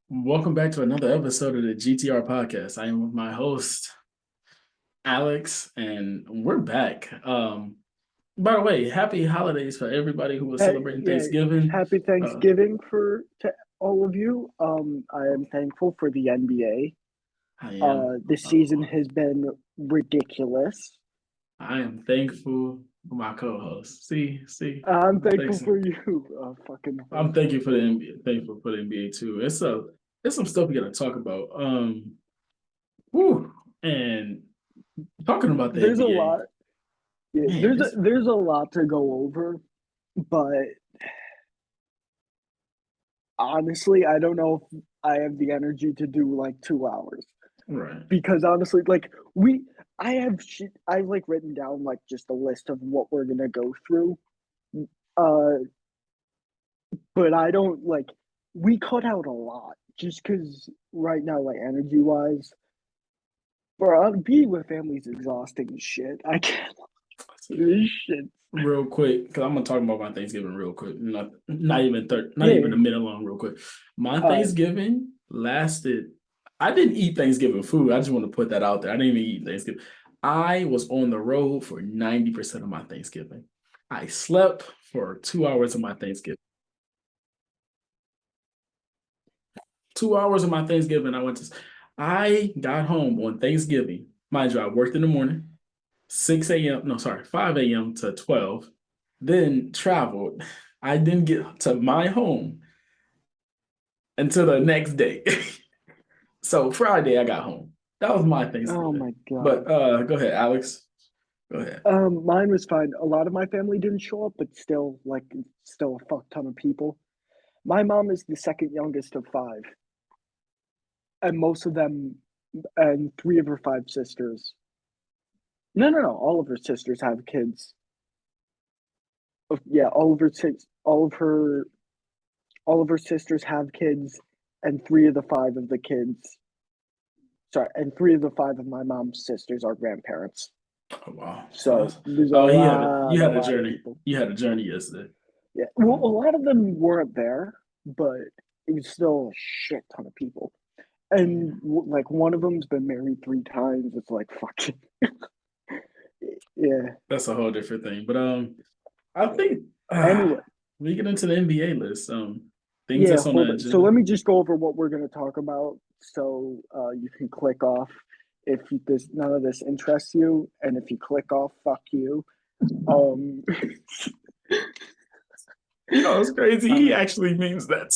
Welcome back to another episode of the GTR podcast. I am with my host, Alex, and we're back. By the way, happy holidays for everybody who was Hey, celebrating yeah, Thanksgiving. happy Uh, Thanksgiving for to all of you. I am thankful for the I NBA. am This uh, season has been ridiculous. I am thankful for my co-host. I'm thankful Thanks. for you, fucking I'm host. thank you for the NBA, thankful for the NBA too. It's some stuff we gotta talk about. Whew, and talking about the There's a lot. NBA, Yeah, man, it's there's a lot to go over, but honestly, I don't know if I have the energy to do like 2 hours right. because honestly, like I have shit. I've like written down like just a list of what we're gonna go through. Uh, but I don't like we cut out a lot just because right now, like energy wise, bro, being with family is exhausting as shit. I can't this shit. Real quick, because I'm gonna talk about my Thanksgiving real quick. Not even not even a Yeah. minute long, real quick. My All right. Thanksgiving lasted. I didn't eat Thanksgiving food. I just want to put that out there. I didn't even eat Thanksgiving. I was on the road for 90% of my Thanksgiving. I slept for 2 hours of my Thanksgiving. 2 hours of my Thanksgiving. I got home on Thanksgiving. Mind you, I worked in the morning. 6 a.m. No, sorry, 5 a.m. to 12, then traveled. I didn't get to my home until the next day. So Friday I got home. That was my Oh Thanksgiving. my god. But go ahead, Alex. Go ahead. Mine was fine. A lot of my family didn't show up, but still, like, still a fuck ton of people. My mom is the second youngest of five, and most of them, and three of her five sisters. No, no, no. All of her sisters have kids. Yeah, all of her sisters have kids, and three of the five of the kids, sorry, and three of the five of my mom's sisters are grandparents. Oh, wow. So there's a Oh, lot, you a had a lot of journey. people. You had a journey yesterday. Yeah, well, a lot of them weren't there, but it was still a shit ton of people. And like one of them's been married 3 times. It's like fucking yeah. That's a whole different thing. But I think Anyway, we get into the NBA list. Things yeah. that's on the Hold on. So agenda. let me just go over what we're going to talk about, so you can click off if this none of this interests you, and if you click off, fuck you. Um, You know, it's crazy. He uh, actually means that.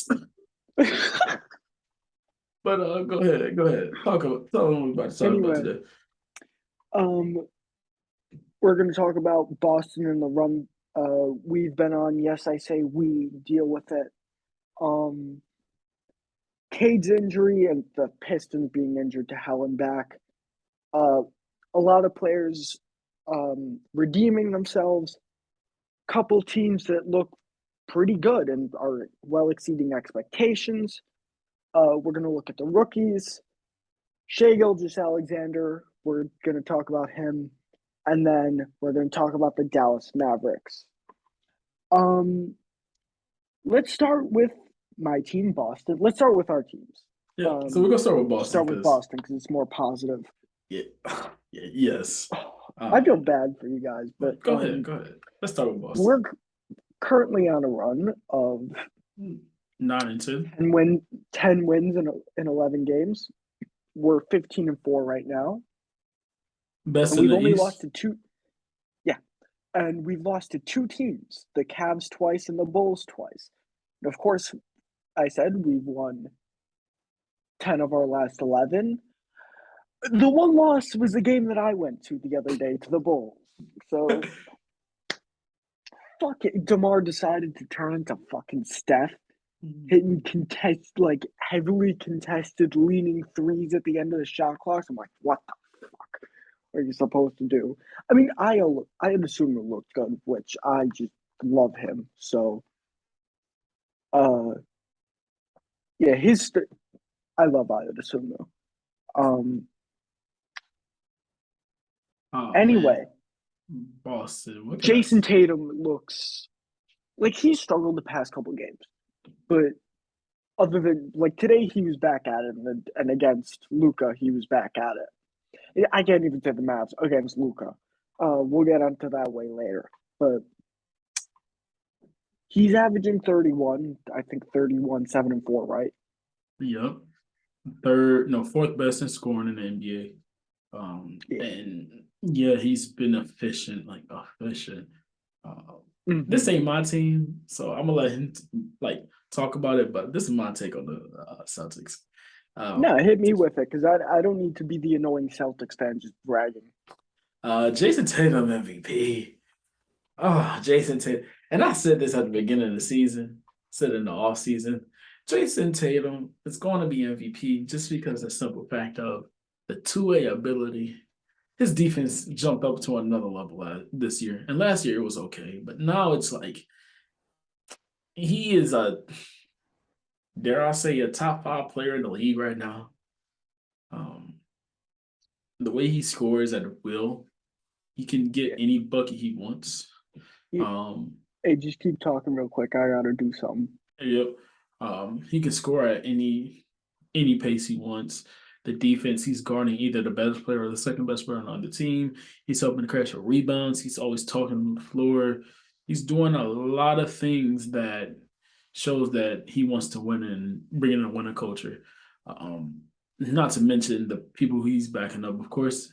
But go ahead, go ahead. Tell them what we're about to talk about anyway, today. um, we're going to talk about Boston and the run we've been on. Yes, I say we deal with it. Um, Cade's injury and the Pistons being injured to hell and back. Uh, a lot of players redeeming themselves. Couple teams that look pretty good and are well exceeding expectations. We're going to look at the rookies. Shea Gilgeous-Alexander, we're going to talk about him. And then we're going to talk about the Dallas Mavericks. Um, let's start with my team, Boston. Let's start with our teams. Yeah, so we're gonna start with Boston Start with because Boston because it's more positive. yeah, yeah, yes. I feel Um, bad for you guys, but but go ahead, go ahead. Let's start with Boston. we're currently on a run of 9-2, 10 wins in 11 games. We're 15-4 right now, best and in we've the only lost East. to two. Yeah, and we've lost to two teams: the Cavs twice and the Bulls twice. And of course, I said we've won 10 of our last 11. The one loss was the game that I went to the other day to the Bulls. So fuck it. DeMar decided to turn into fucking Steph, hitting like heavily contested leaning threes at the end of the shot clock. I'm like, what the fuck are you supposed to do? I mean, I assume it looked good, which I just love him. So, uh, yeah, I love Ayodasuno. Um, Oh man, anyway, Boston. What can I Jason say? Tatum looks like he's struggled the past couple games, but other than like today, he was back at it, and against Luca, he was back at it. I can't even say the Mavs against Luca. We'll get onto that way later, but he's averaging 31. I think 31, 7 and 4, right? Yep. Third, no, fourth best in scoring in the NBA. Yeah. And yeah, he's been efficient, like efficient. This Mm-hmm. ain't my team, so I'm gonna let him like talk about it. But this is my take on the Celtics. No, Um, hit me with it because I don't need to be the annoying Celtics fan just bragging. Jason Tatum MVP. Oh, Jason Tatum. And I said this at the beginning of the season, said in the off season. Jason Tatum is going to be MVP just because of the simple fact of the two-way ability. His defense jumped up to another level this year. And last year it was okay. But now it's like he is dare I say, a top five player in the league right now. Um, the way he scores at will, he can get Yeah. any bucket he wants. Yeah. Um, Hey, just keep talking real quick. I gotta do something. Yep. He can score at any pace he wants. The defense, he's guarding either the best player or the second best player on the team. He's helping to crash for rebounds. He's always talking on the floor. He's doing a lot of things that shows that he wants to win and bring in a winning culture. Not to mention the people he's backing up. Of course,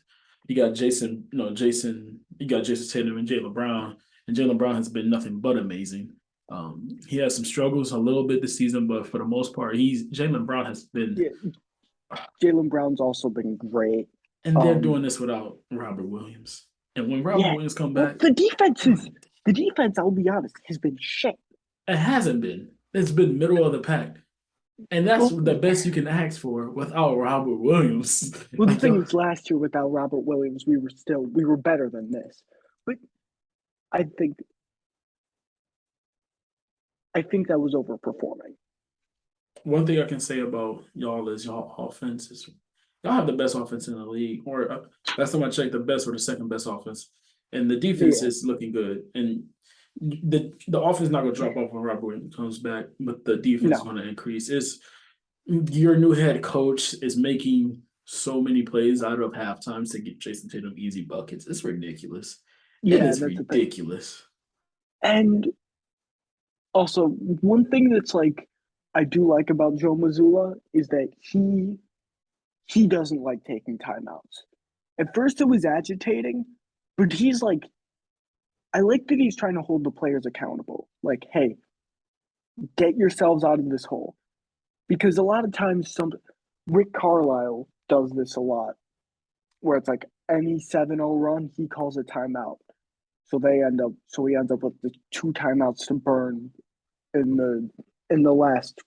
you got Jason Tatum and Jaylen Brown, and Jaylen Brown has been nothing but amazing. He has some struggles a little bit this season, but for the most part, he's Jaylen Brown has been, Yeah, Jalen Brown's also been great. and they're Um, doing this without Robert Williams. And when Robert yeah. Williams come Well, back, good. the defense. I'll be honest, has been shit. It hasn't been. It's been middle of the pack, and that's Well, the best you can ask for without Robert Williams. well, the Like thing yo, is, last year without Robert Williams, we were better than this. But I think I think that was overperforming. one thing I can say about y'all is y'all offense is y'all have the best offense in the league, or last time I checked, the best or the second best offense, and the defense Yeah, is looking good. And the offense is not going to drop off when Robert Williams comes back, but the defense is no, going to increase. It's your new head coach is making so many plays out of halftime to get Jason Tatum easy buckets. It's ridiculous. It yeah, is that's the thing. ridiculous. And also, one thing that's like I do like about Joe Mazzulla is that he doesn't like taking timeouts. At first, it was agitating, but he's like, I like that he's trying to hold the players accountable. Like, hey, get yourselves out of this hole. Because a lot of times, some Rick Carlisle does this a lot, where it's like any 7-0 run, he calls a timeout. So he ends up with the two timeouts to burn in the last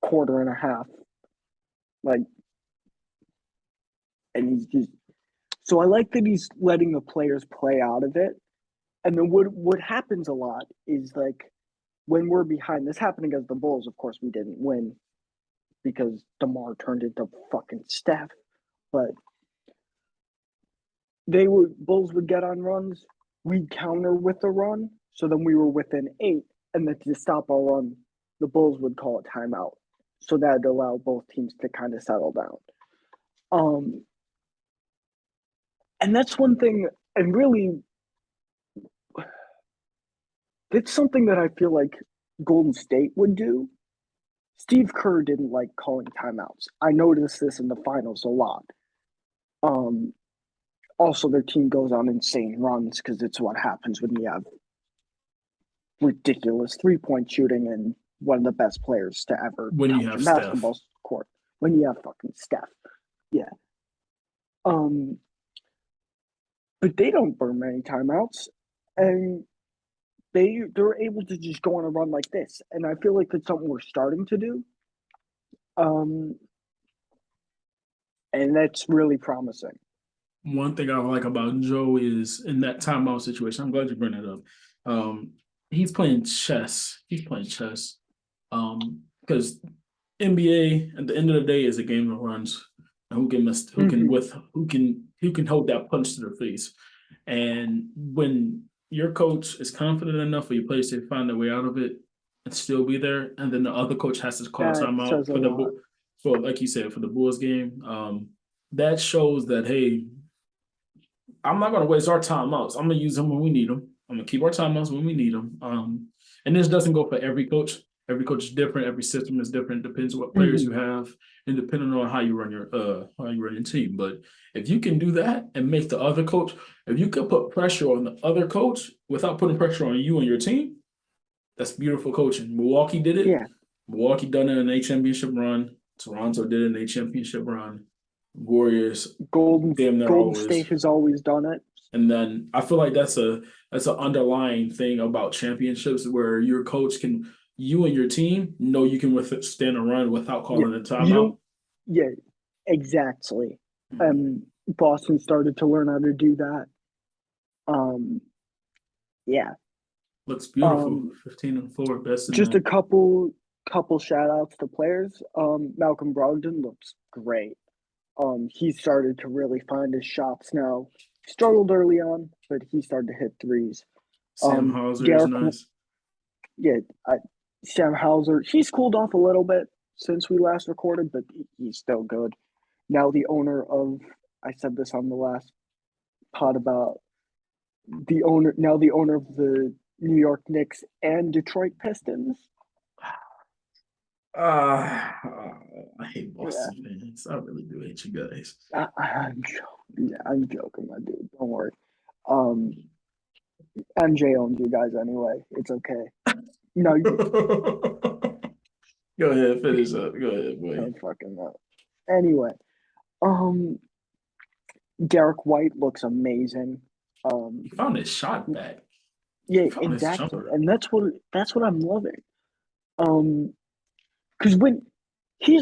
quarter and a half. Like, and he's just so I like that he's letting the players play out of it. And then what happens a lot is like when we're behind. This happened against the Bulls. Of course, we didn't win because DeMar turned into fucking Steph. But Bulls would get on runs. We'd counter with a run. So then we were within 8, and then to stop our run, the Bulls would call a timeout. So that'd allow both teams to kind of settle down. Um, and that's one thing, and really, that's something that I feel like Golden State would do. Steve Kerr didn't like calling timeouts. I noticed this in the finals a lot. Um, Also, their team goes on insane runs because it's what happens when you have ridiculous 3-point shooting and one of the best players to ever When you touch a have Steph, basketball court. When you have fucking Steph, yeah. Um, but they don't burn many timeouts, and they're able to just go on a run like this, and I feel like that's something we're starting to do. Um, and that's really promising. one thing I like about Joe is in that timeout situation. I'm glad you bring that up. Um, he's playing chess. He's playing chess. Because NBA at the end of the day is a game of runs. Who can miss, Mm-hmm. who can hold that punch to their face. And when your coach is confident enough for your players to find their way out of it, and still be there, and then the other coach has to call a That timeout says a lot. for like you said for the Bulls game. That shows that hey, I'm not going to waste our timeouts. I'm going to use them when we need them. I'm going to keep our timeouts when we need them. And this doesn't go for every coach. Every coach is different. Every system is different. Depends on what players you Hmm. have, and depending on how you run your team. But if you can do that and make the other coach, if you can put pressure on the other coach without putting pressure on you and your team, that's beautiful coaching. Milwaukee did it. Yeah, Milwaukee done it in a championship run. Toronto did it in a championship run. Warriors Golden damn near Golden always. State has always done it. And then I feel like that's an underlying thing about championships where your coach can you and your team know you can withstand a run without Yeah, calling a you timeout. don't. Yeah, exactly. Mm. Boston started to learn how to do that. Um, yeah. Looks beautiful. Um, 15-4, best in just the a couple shout outs to players. Malcolm Brogdon looks great. He started to really find his shots now. Struggled early on, but he started to hit threes. Sam Hauser is Derek, nice. yeah, Sam Hauser, he's cooled off a little bit since we last recorded, but he's still good. Now the owner of, I said this on the last pod about the owner of the New York Knicks and Detroit Pistons. I hate Yeah, Boston fans. I really do hate you guys. I'm joking, my dude. Don't worry. Um, MJ owns you guys anyway. It's okay. No, Go ahead, finish up. Go ahead, boy. I'm fucking up. Anyway, um, Derek White looks amazing. Um, He found his shot back. yeah, He found his exactly, jumper. and that's what I'm loving. Um, because when he's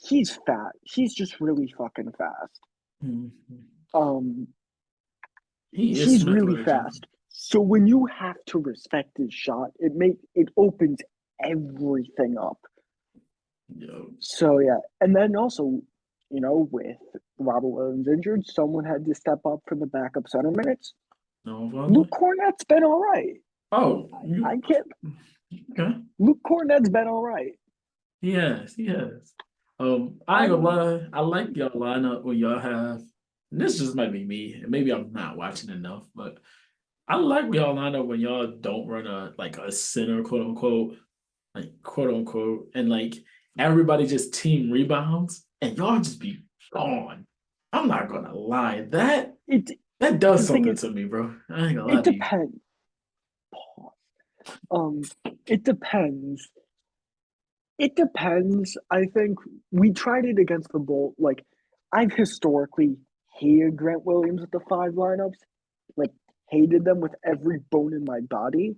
he's fat. He's just really fucking fast. Mhm. Um, He is he's Smith really with a jumper. fast. So when you have to respect his shot, it opens everything up. Yo, So yeah, and then also, with Robert Williams injured, someone had to step up for the backup center minutes. no Luke Vonleh. Cornett's been all right. Oh, I you can't. okay? Luke Cornett's been all right. He has, he has. I ain't gonna I'm lie. I like y'all lineup when y'all have. And this just might be me, and maybe I'm not watching enough, but I like when y'all line up when y'all don't run a center, quote unquote, and like everybody just team rebounds, and y'all just be gone. I'm not gonna lie, it. that does The thing something is, to me, bro. I ain't gonna lie it to you. depends. It depends. It depends. I think we tried it against the Bull. Like, I've historically hated Grant Williams with the five lineups. Like, hated them with every bone in my body.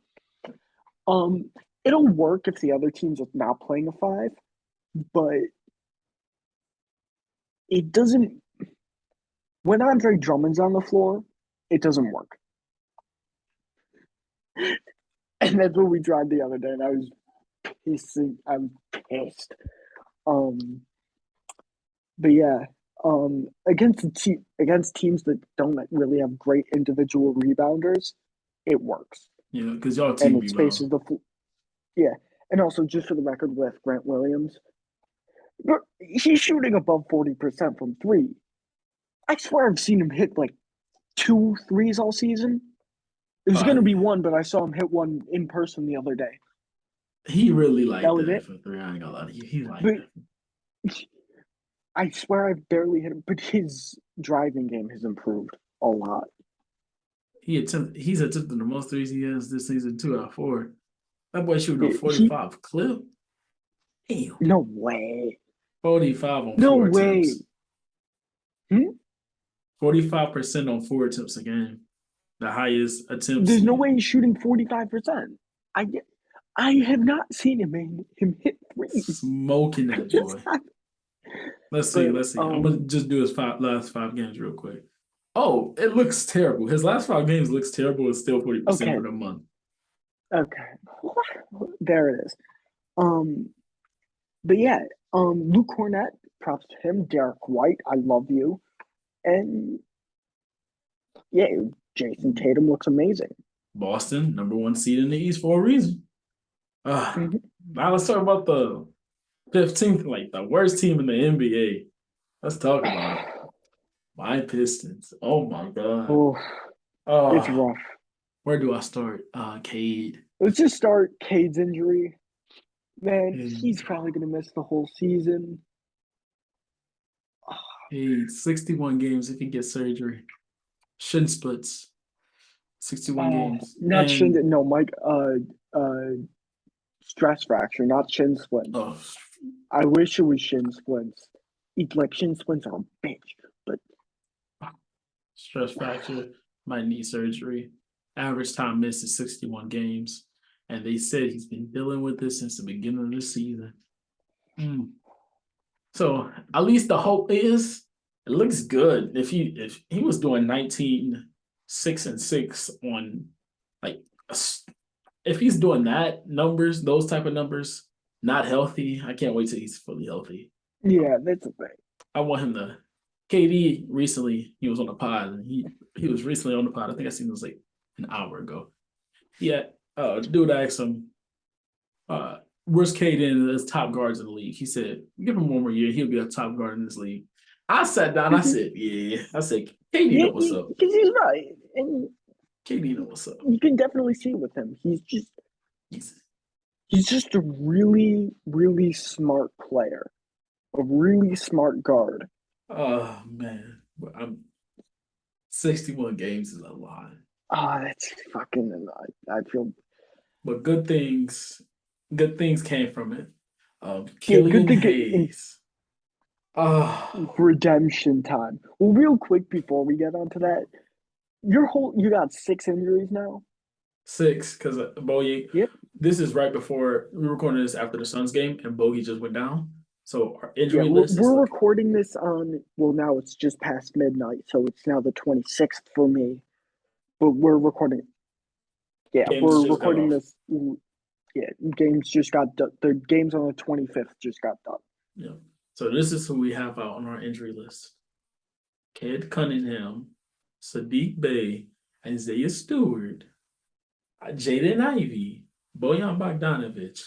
Um, it'll work if the other team's not playing a five, but it doesn't. When Andre Drummond's on the floor, it doesn't work. And that's what we tried the other day, and I'm pissed. Um, but yeah, against teams that don't really have great individual rebounders, it works, Yeah, because y'all and team it rebound. spaces the yeah. And also, just for the record, with Grant Williams, but he's shooting above 40% from three. I swear I've seen him hit like two threes all season. It was Uh, going to be one, but I saw him hit one in person the other day. he really That liked was that it. for three. I ain't gonna lie to you. He liked But that. I swear I've barely hit him. But his driving game has improved a lot. He's attempted the most threes he has this season, 2 out of 4. That boy shooting a He 45 clip. Damn. No way. 45 on No four way. attempts. Hmm? 45% on 4 attempts a game. The highest attempts. There's no way he's shooting 45%. I I have not seen him hit threes. Smoking I that just boy. have, Let's see. but Let's see. I'm gonna just do his last 5 games real quick. Oh, it looks terrible. His last 5 games looks terrible. It's still 40% okay, for the month. okay. There it is. Um, but yeah, Luke Cornett, props to him. Derek White, I love you. And yeah, Jason Tatum looks amazing. Boston, number 1 seed in the East for a reason. Uh, Mhm. now let's talk about the 15th, like the worst team in the NBA. Let's talk about it. My Pistons. Oh my God. Oh, it's Oh, rough. where do I start? Cade. Let's just start Cade's injury. Man, he's Cade. probably gonna miss the whole season. Cade. 61 games if he gets surgery. Shin splits. 61 games. Not shin. And No, Mike. Stress fracture, not shin splints. oh, I wish it was shin splints. Like shin splints are a bitch, but stress fracture, might need surgery. Average time missed is 61 games. And they said he's been dealing with this since the beginning of the season. Mm. So at least the hope is it looks good. If he was doing 19, 6 and 6 on like if he's doing that numbers, those type of numbers, not healthy, I can't wait till he's fully healthy. yeah, that's a thing. I want him to. KD recently he was on the pod and he was recently on the pod. I think I seen it was like an hour ago. Yeah, dude asked him, where's Cade in as top guards in the league? He said, give him one more year, he'll be a top guard in this league. I sat down, I said, yeah. I said, KD Yeah, know what's up. because he's right, and KD know what's up. you can definitely see with him. He's, He's just a really, really smart player, a really smart guard. oh man. But I'm 61 games is a lot. Ah, that's fucking. I feel But good things came from it. yeah. Good Killian to get in Hayes. Oh, redemption time. Well, real quick before we get onto that, you got 6 injuries now. 6, because Bogey, Yep. this is right before we were recording this after the Suns game, and Bogey just went down. So our Yeah, injury we're, list is we're looking recording this on, well, now it's just past midnight, so it's now the 26th for me. But we're recording, yeah, games we're just got recording off. this. Yeah, games just got done. The games on the 25th just got done. Yeah. So this is who we have out on our injury list: Cade Cunningham, Sadiq Bey, Isaiah Stewart, Jaden Ivey, Bojan Bogdanovic,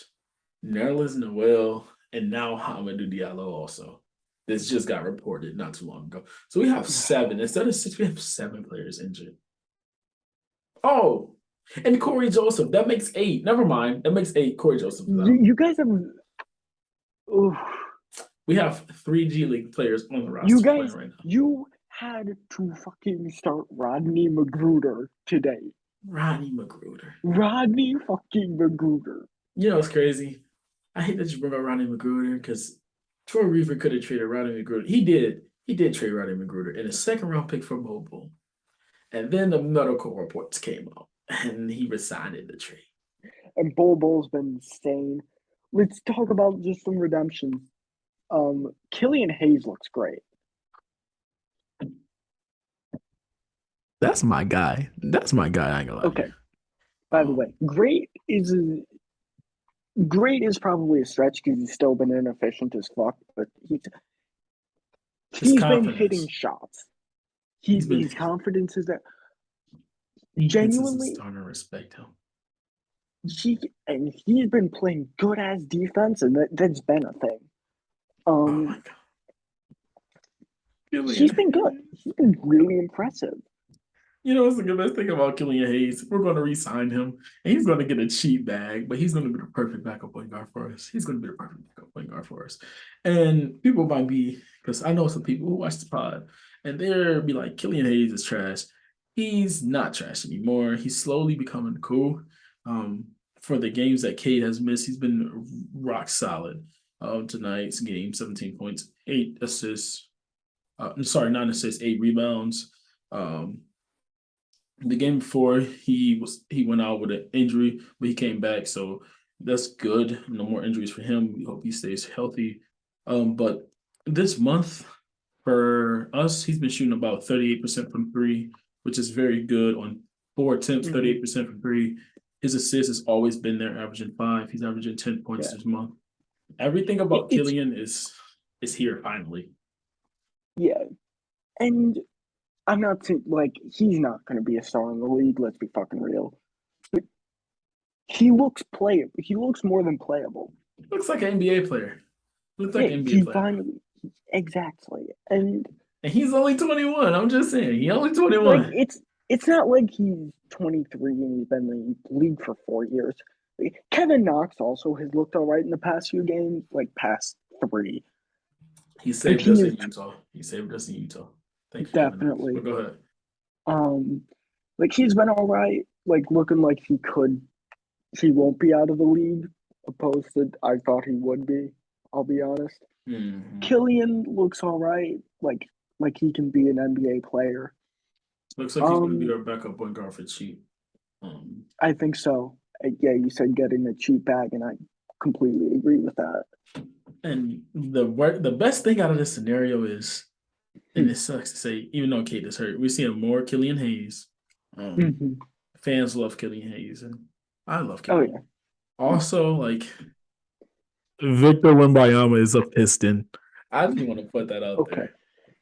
Nerlens Noel, and now Hamidou Diallo also. This just got reported not too long ago. So we have 7. Instead of 6, we have 7 players injured. Oh, and Corey Joseph. That makes 8. Never mind. That makes 8. Corey Joseph is You, out. you guys have, oof, We have 3 G League players on the you roster playing guys, right now. you had to fucking start Rodney Magruder today. Ronnie McGruder. Rodney fucking Magruder. You know what's crazy? I hate that you bring up Ronnie McGruder because Troy Reaver could have traded Ronnie McGruder. He did. He did trade Ronnie McGruder in a second round pick for Mobile. And then the medical reports came out and he resigned in the trade. And Bull's been insane. Let's talk about just some redemptions. Killian Hayes looks great. That's my guy. That's my guy. I ain't gonna lie to Okay. you. By the way, great is probably a stretch because he's still been inefficient as fuck. But His he's been hitting confidence. shots. He's been His confidence is there. defenses is Genuinely, starting to respect him. he's been playing good as defense, and that's been a thing. Oh my Um, god. he's Killian been good. Hayes. He's been really impressive. You know what's the best thing about Killian Hayes? We're going to re-sign him, and he's going to get a cheap bag, but he's going to be the perfect backup point guard for us. He's going to be the perfect backup point guard for us. And people might be, because I know some people who watch the pod, and they'll be like, Killian Hayes is trash. He's not trash anymore. He's slowly becoming cool. Um, for the games that Cade has missed, he's been rock solid. Tonight's game, 17 points, 8 assists. I'm sorry, 9 assists, 8 rebounds. Um, the game before he went out with an injury, but he came back, so that's good. No more injuries for him. We hope he stays healthy. But this month for us, he's been shooting about 38% from three, which is very good on 4 attempts, Hmm. 38% from three. His assist has always been there, averaging 5. He's averaging 10 points Yeah, this month. Everything about it's Killian is here finally. yeah, and I'm not saying like he's not going to be a star in the league. Let's be fucking real. But he looks playable. He looks more than playable. Looks like an NBA player. Looks like Yeah, an NBA he player. finally exactly. And And he's only 21. I'm just saying, he only like 21. it's not like he's 23 and he's been in the league for 4 years. Kevin Knox also has looked all right in the past few games, like past three. He And saved he us is in Utah. He saved us in Utah. Thank you, Kevin Knox. definitely But go ahead. um like he's been all right, like looking like he won't be out of the league, opposed to I thought he would be, I'll be honest. Hmm. Killian looks all right, like he can be an NBA player. Looks like he's going to be Um, our backup point guard for cheap. Um, I think so. Yeah, you said getting a cheap bag, and I completely agree with that. and the best thing out of this scenario is, and Hmm. it sucks to say, even though Cade is hurt, we're seeing more Killian Hayes. Mm-hmm. Fans love Killian Hayes, and I love Oh Killian. yeah. Also, like Victor Wembanyama is a Piston. I just want to put that out Okay. there.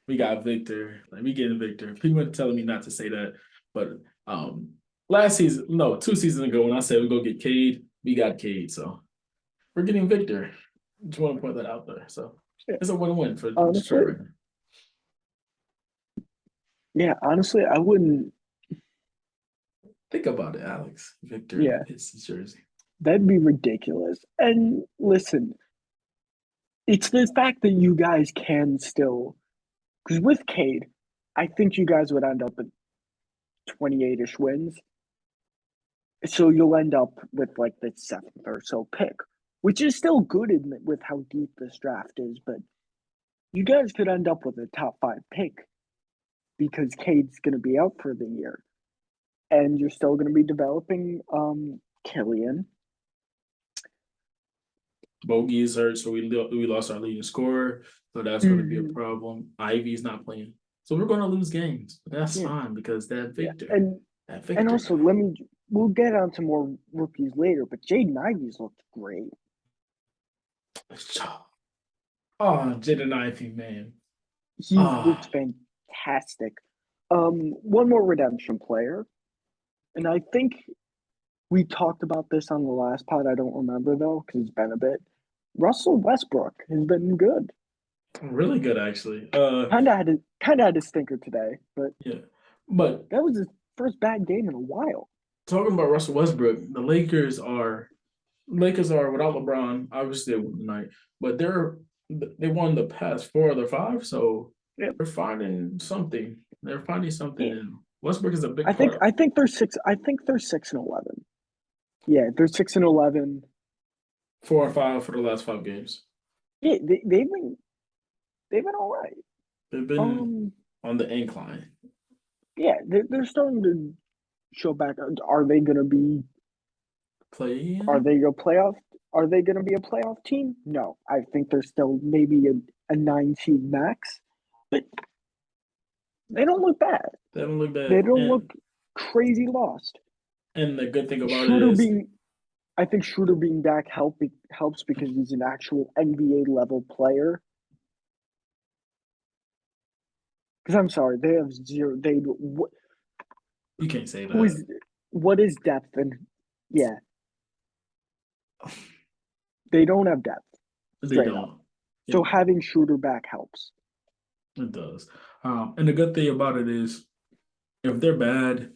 We got Victor. Like we getting Victor. People are telling me not to say that, but last season, no, 2 seasons ago, when I said we go get Cade, we got Cade. So we're getting Victor. Just want to put that out there. So Yeah. it's a win-win for Detroit Honestly, right now. yeah. Honestly, I wouldn't. Think about it, Alex. Victor in the Yeah, Pistons jersey. that'd be ridiculous. And listen, it's the fact that you guys can still, because with Cade, I think you guys would end up at 28-ish wins. So you'll end up with like the seventh or so pick, which is still good with how deep this draft is. But you guys could end up with a top five pick because Cade's going to be out for the year, and you're still going to be developing Killian. Bogey is hurt, so we lost our leading scorer. So that's going to be a Mm-hmm. problem. Ivy's not playing. So we're going to lose games. But that's Yeah, fine because yeah, that and Victor also guy. we'll get on to more rookies later, but Jaden Ivey's looked great. Oh, Jaden Ivey, man. He's Ah, looked fantastic. One more redemption player, and I think we talked about this on the last pod. I don't remember though because it's been a bit. Russell Westbrook has been good. really good actually. Kind of had a stinker today, but Yeah. But that was his first bad game in a while. talking about Russell Westbrook, the Lakers are without LeBron. Obviously, they won tonight, but they won the past four of their five, so Yeah, they're finding something. They're finding something, yeah. and Westbrook is a big I think part of I it. think they're six. I think they're 6-11. Yeah, they're 6-11. 4 and 5 for the last 5 games. Yeah, they've been all right. They've been Um, on the incline. yeah, they're starting to show back. Are they gonna be? Are Playing, they a playoff? Are they gonna be a playoff team? No, I think they're still maybe a 9 seed max, but they don't look bad. they don't look They bad, don't and look crazy lost. the good thing about it Shooter is being, I think Shooter being back helps because he's an actual NBA level player. Because I'm sorry, they have zero. you can't say Who that. is what is depth and yeah, they don't have depth They straight up. don't. So It, having Shooter back helps. it does. And the good thing about it is if they're bad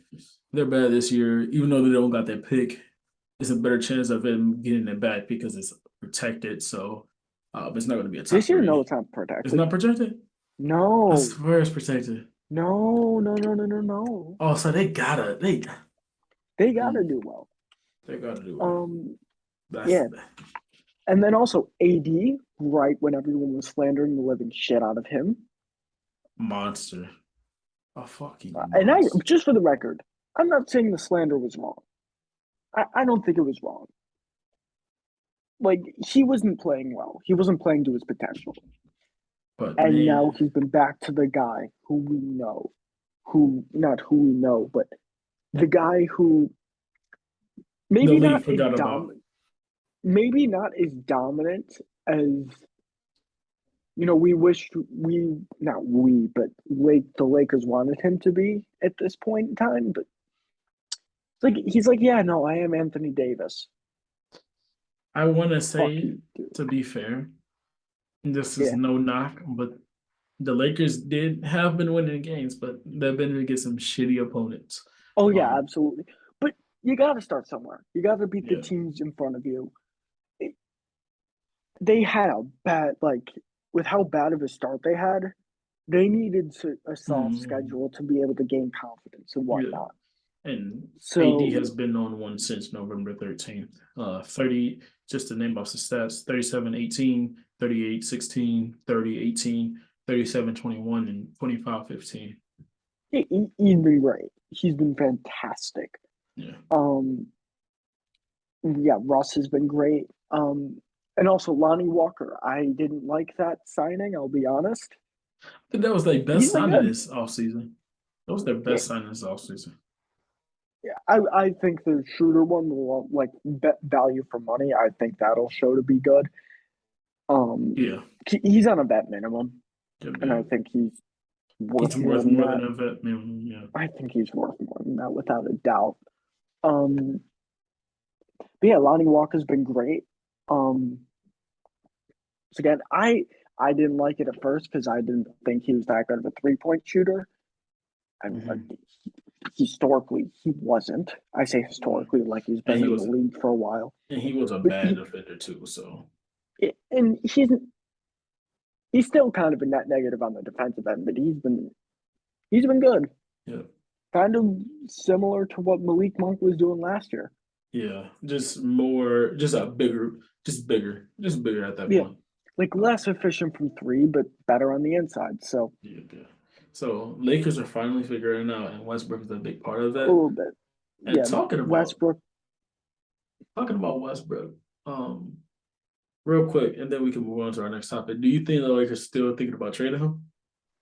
this year, even though they don't got that pick, it's a better chance of them getting it back because it's protected. So it's not going to be a top This year, no, three. it's not It's protected. not protected. I No, swear it's protected. no, no, no, no, no, no. Oh, so They gotta mm, do well. they got to do well. Um, That's yeah, and then also AD, right when everyone was slandering the living shit out of him. monster, a fucking And I, monster. just for the record, I'm not saying the slander was wrong. I don't think it was wrong. Like, he wasn't playing well. He wasn't playing to his potential. But And man, now he's been back to the guy who we know, not who we know, but the guy who the maybe not league as forgot about. dominant, maybe not as dominant as we wish we not we, but the Lakers wanted him to be at this point in time. But like he's like, yeah, no, I am Anthony Davis. I want to Fuck say, you, dude. to be fair, this is Yeah. no knock, but the Lakers did have been winning games, but they've been against some shitty opponents. Oh yeah, Um, absolutely. But you got to start somewhere. You got to beat the yeah. teams in front of you. It, they had a bad like with how bad of a start they had. They needed a soft Mhm. schedule to be able to gain confidence and Yeah. whatnot. And AD has So been on one since November 13th. 30, just to name off the stats, 37-18, 38-16, 30-18, 37-21, and 25-15. he's been great. He's been fantastic. Yeah. Um, yeah, Russ has been great. And also Lonnie Walker. I didn't like that signing. I'll be honest. I think that was their best He's been signing good. this offseason. That was their Yeah, best signing this offseason. yeah. I think the shooter one will like bet value for money. I think that'll show to be good. Um, Yeah. he's on a vet minimum, Yep, and yep. I think he's He's worth more worth than more that. than a vet minimum. Yeah. I think he's worth more than that without a doubt. Um, but yeah, Lonnie Walker's been great. Um, so again, I didn't like it at first because I didn't think he was that good of a 3 point shooter. And Mm-hmm. historically, he wasn't. I say Yeah. historically, like he's And been he in the was league for a while. and he was a But bad defender too. So and he's still kind of a net negative on the defensive end, but he's been good. yeah. Kind of similar to what Malik Monk was doing last year. Yeah. Just more just a bigger, just bigger, just bigger at that Yeah, point. like Uh, less efficient from three, but better on the inside. So yeah, yeah. So Lakers are finally figuring it out, and Westbrook is a big part of a that. little bit. And Yeah, Westbrook. talking about Westbrook, um, real quick, and then we can move on to our next topic. Do you think the Lakers still thinking about trading him?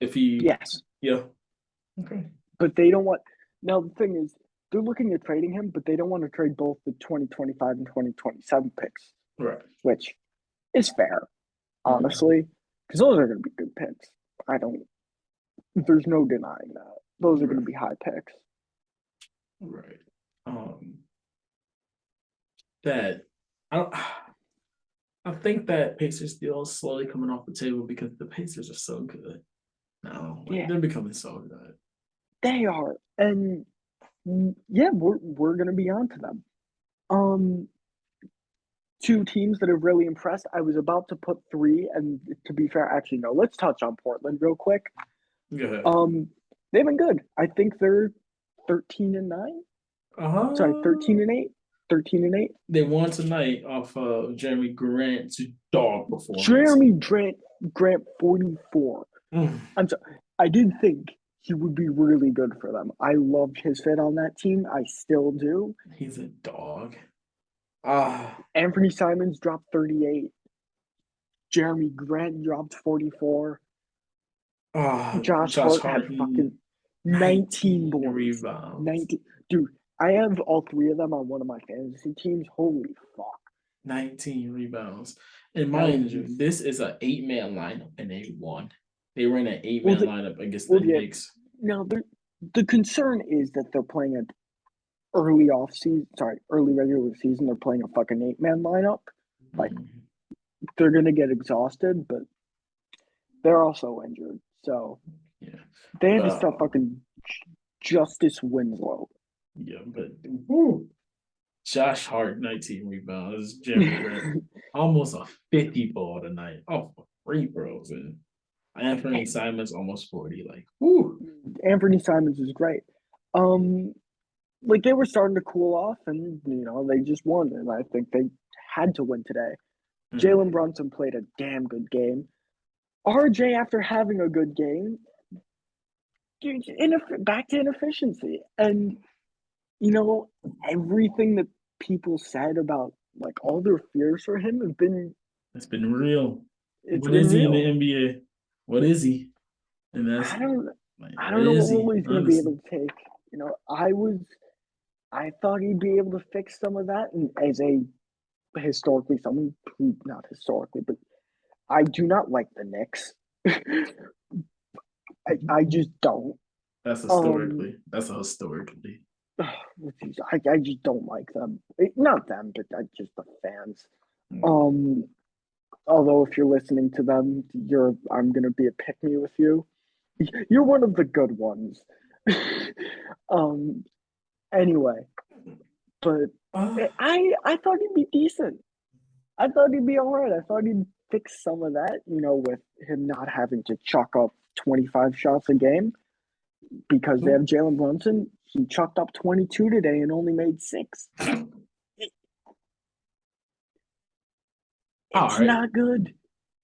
If he, Yes, yeah, okay, but they don't want. Now the thing is, they're looking at trading him, but they don't want to trade both the 2025 and 2027 picks, right, which is fair, yeah, honestly, because those are going to be good picks. I don't. There's no denying that. Those are going to right, be high picks. right. Um, that I don't. I think that Pacers deal is slowly coming off the table because the Pacers are so good now. Like Yeah, they're becoming so good. they are, and yeah, we're going to be on to them. Um, two teams that have really impressed. I was about to put three, and to be fair, actually no. Let's touch on Portland real quick. Go ahead. Um, they've been good. I think they're 13-9. Sorry, Uh-huh. 13-8. 13-8. They won tonight off of Jeremy Grant's dog performance. Jeremy Grant 44. Mm, I'm sorry. I did think he would be really good for them. I loved his fit on that team. I still do. he's a dog. Ah, Anthony Simons dropped 38. Jeremy Grant dropped 44. Josh Josh Hart had fucking Harden, 19 19 boards. rebounds, 19. Dude, I have all three of them on one of my fantasy teams. Holy fuck. 19 rebounds. And That was mind you, this is an 8-man lineup and they won. They ran an eight well man the lineup against the well yeah. Knicks. Now the concern is that they're playing an early off season early regular season, they're playing a fucking 8 man lineup. Like Mhm. they're gonna get exhausted, but they're also injured. So Yeah. they had But to start fucking Justice Winslow. yeah, but whew, Josh Hart, 19 rebounds. Jeremy Grant, almost a 50 ball tonight. Oh, free throws. And Anthony Simons, almost 40. Like, whoo. Anthony Simons is great. Um, like they were starting to cool off, and they just won, and I think they had to win today. Jalen Mm. Brunson played a damn good game. RJ, after having a good game, dude, back to inefficiency, and you know everything that people said about like all their fears for him have been It's been real. it's What been is he in the real. NBA? What is he? And that's I don't like, I what don't know is what he? role he's going to be Honestly, able to take. I thought he'd be able to fix some of that, and as a historically someone who not historically, but I do not like the Knicks. I just don't. that's Um, historically. That's a historically. I just don't like them. Not them, but just the fans. Mm. Um, Although if you're listening to them, I'm gonna be a pick me with you. You're one of the good ones. um. Anyway, but Uh, I thought he'd be decent. I thought he'd be all right. I thought he'd fix some of that, with him not having to chalk up 25 shots a game because they have Jalen Brunson. He chucked up 22 today and only made six. all It's right. not good.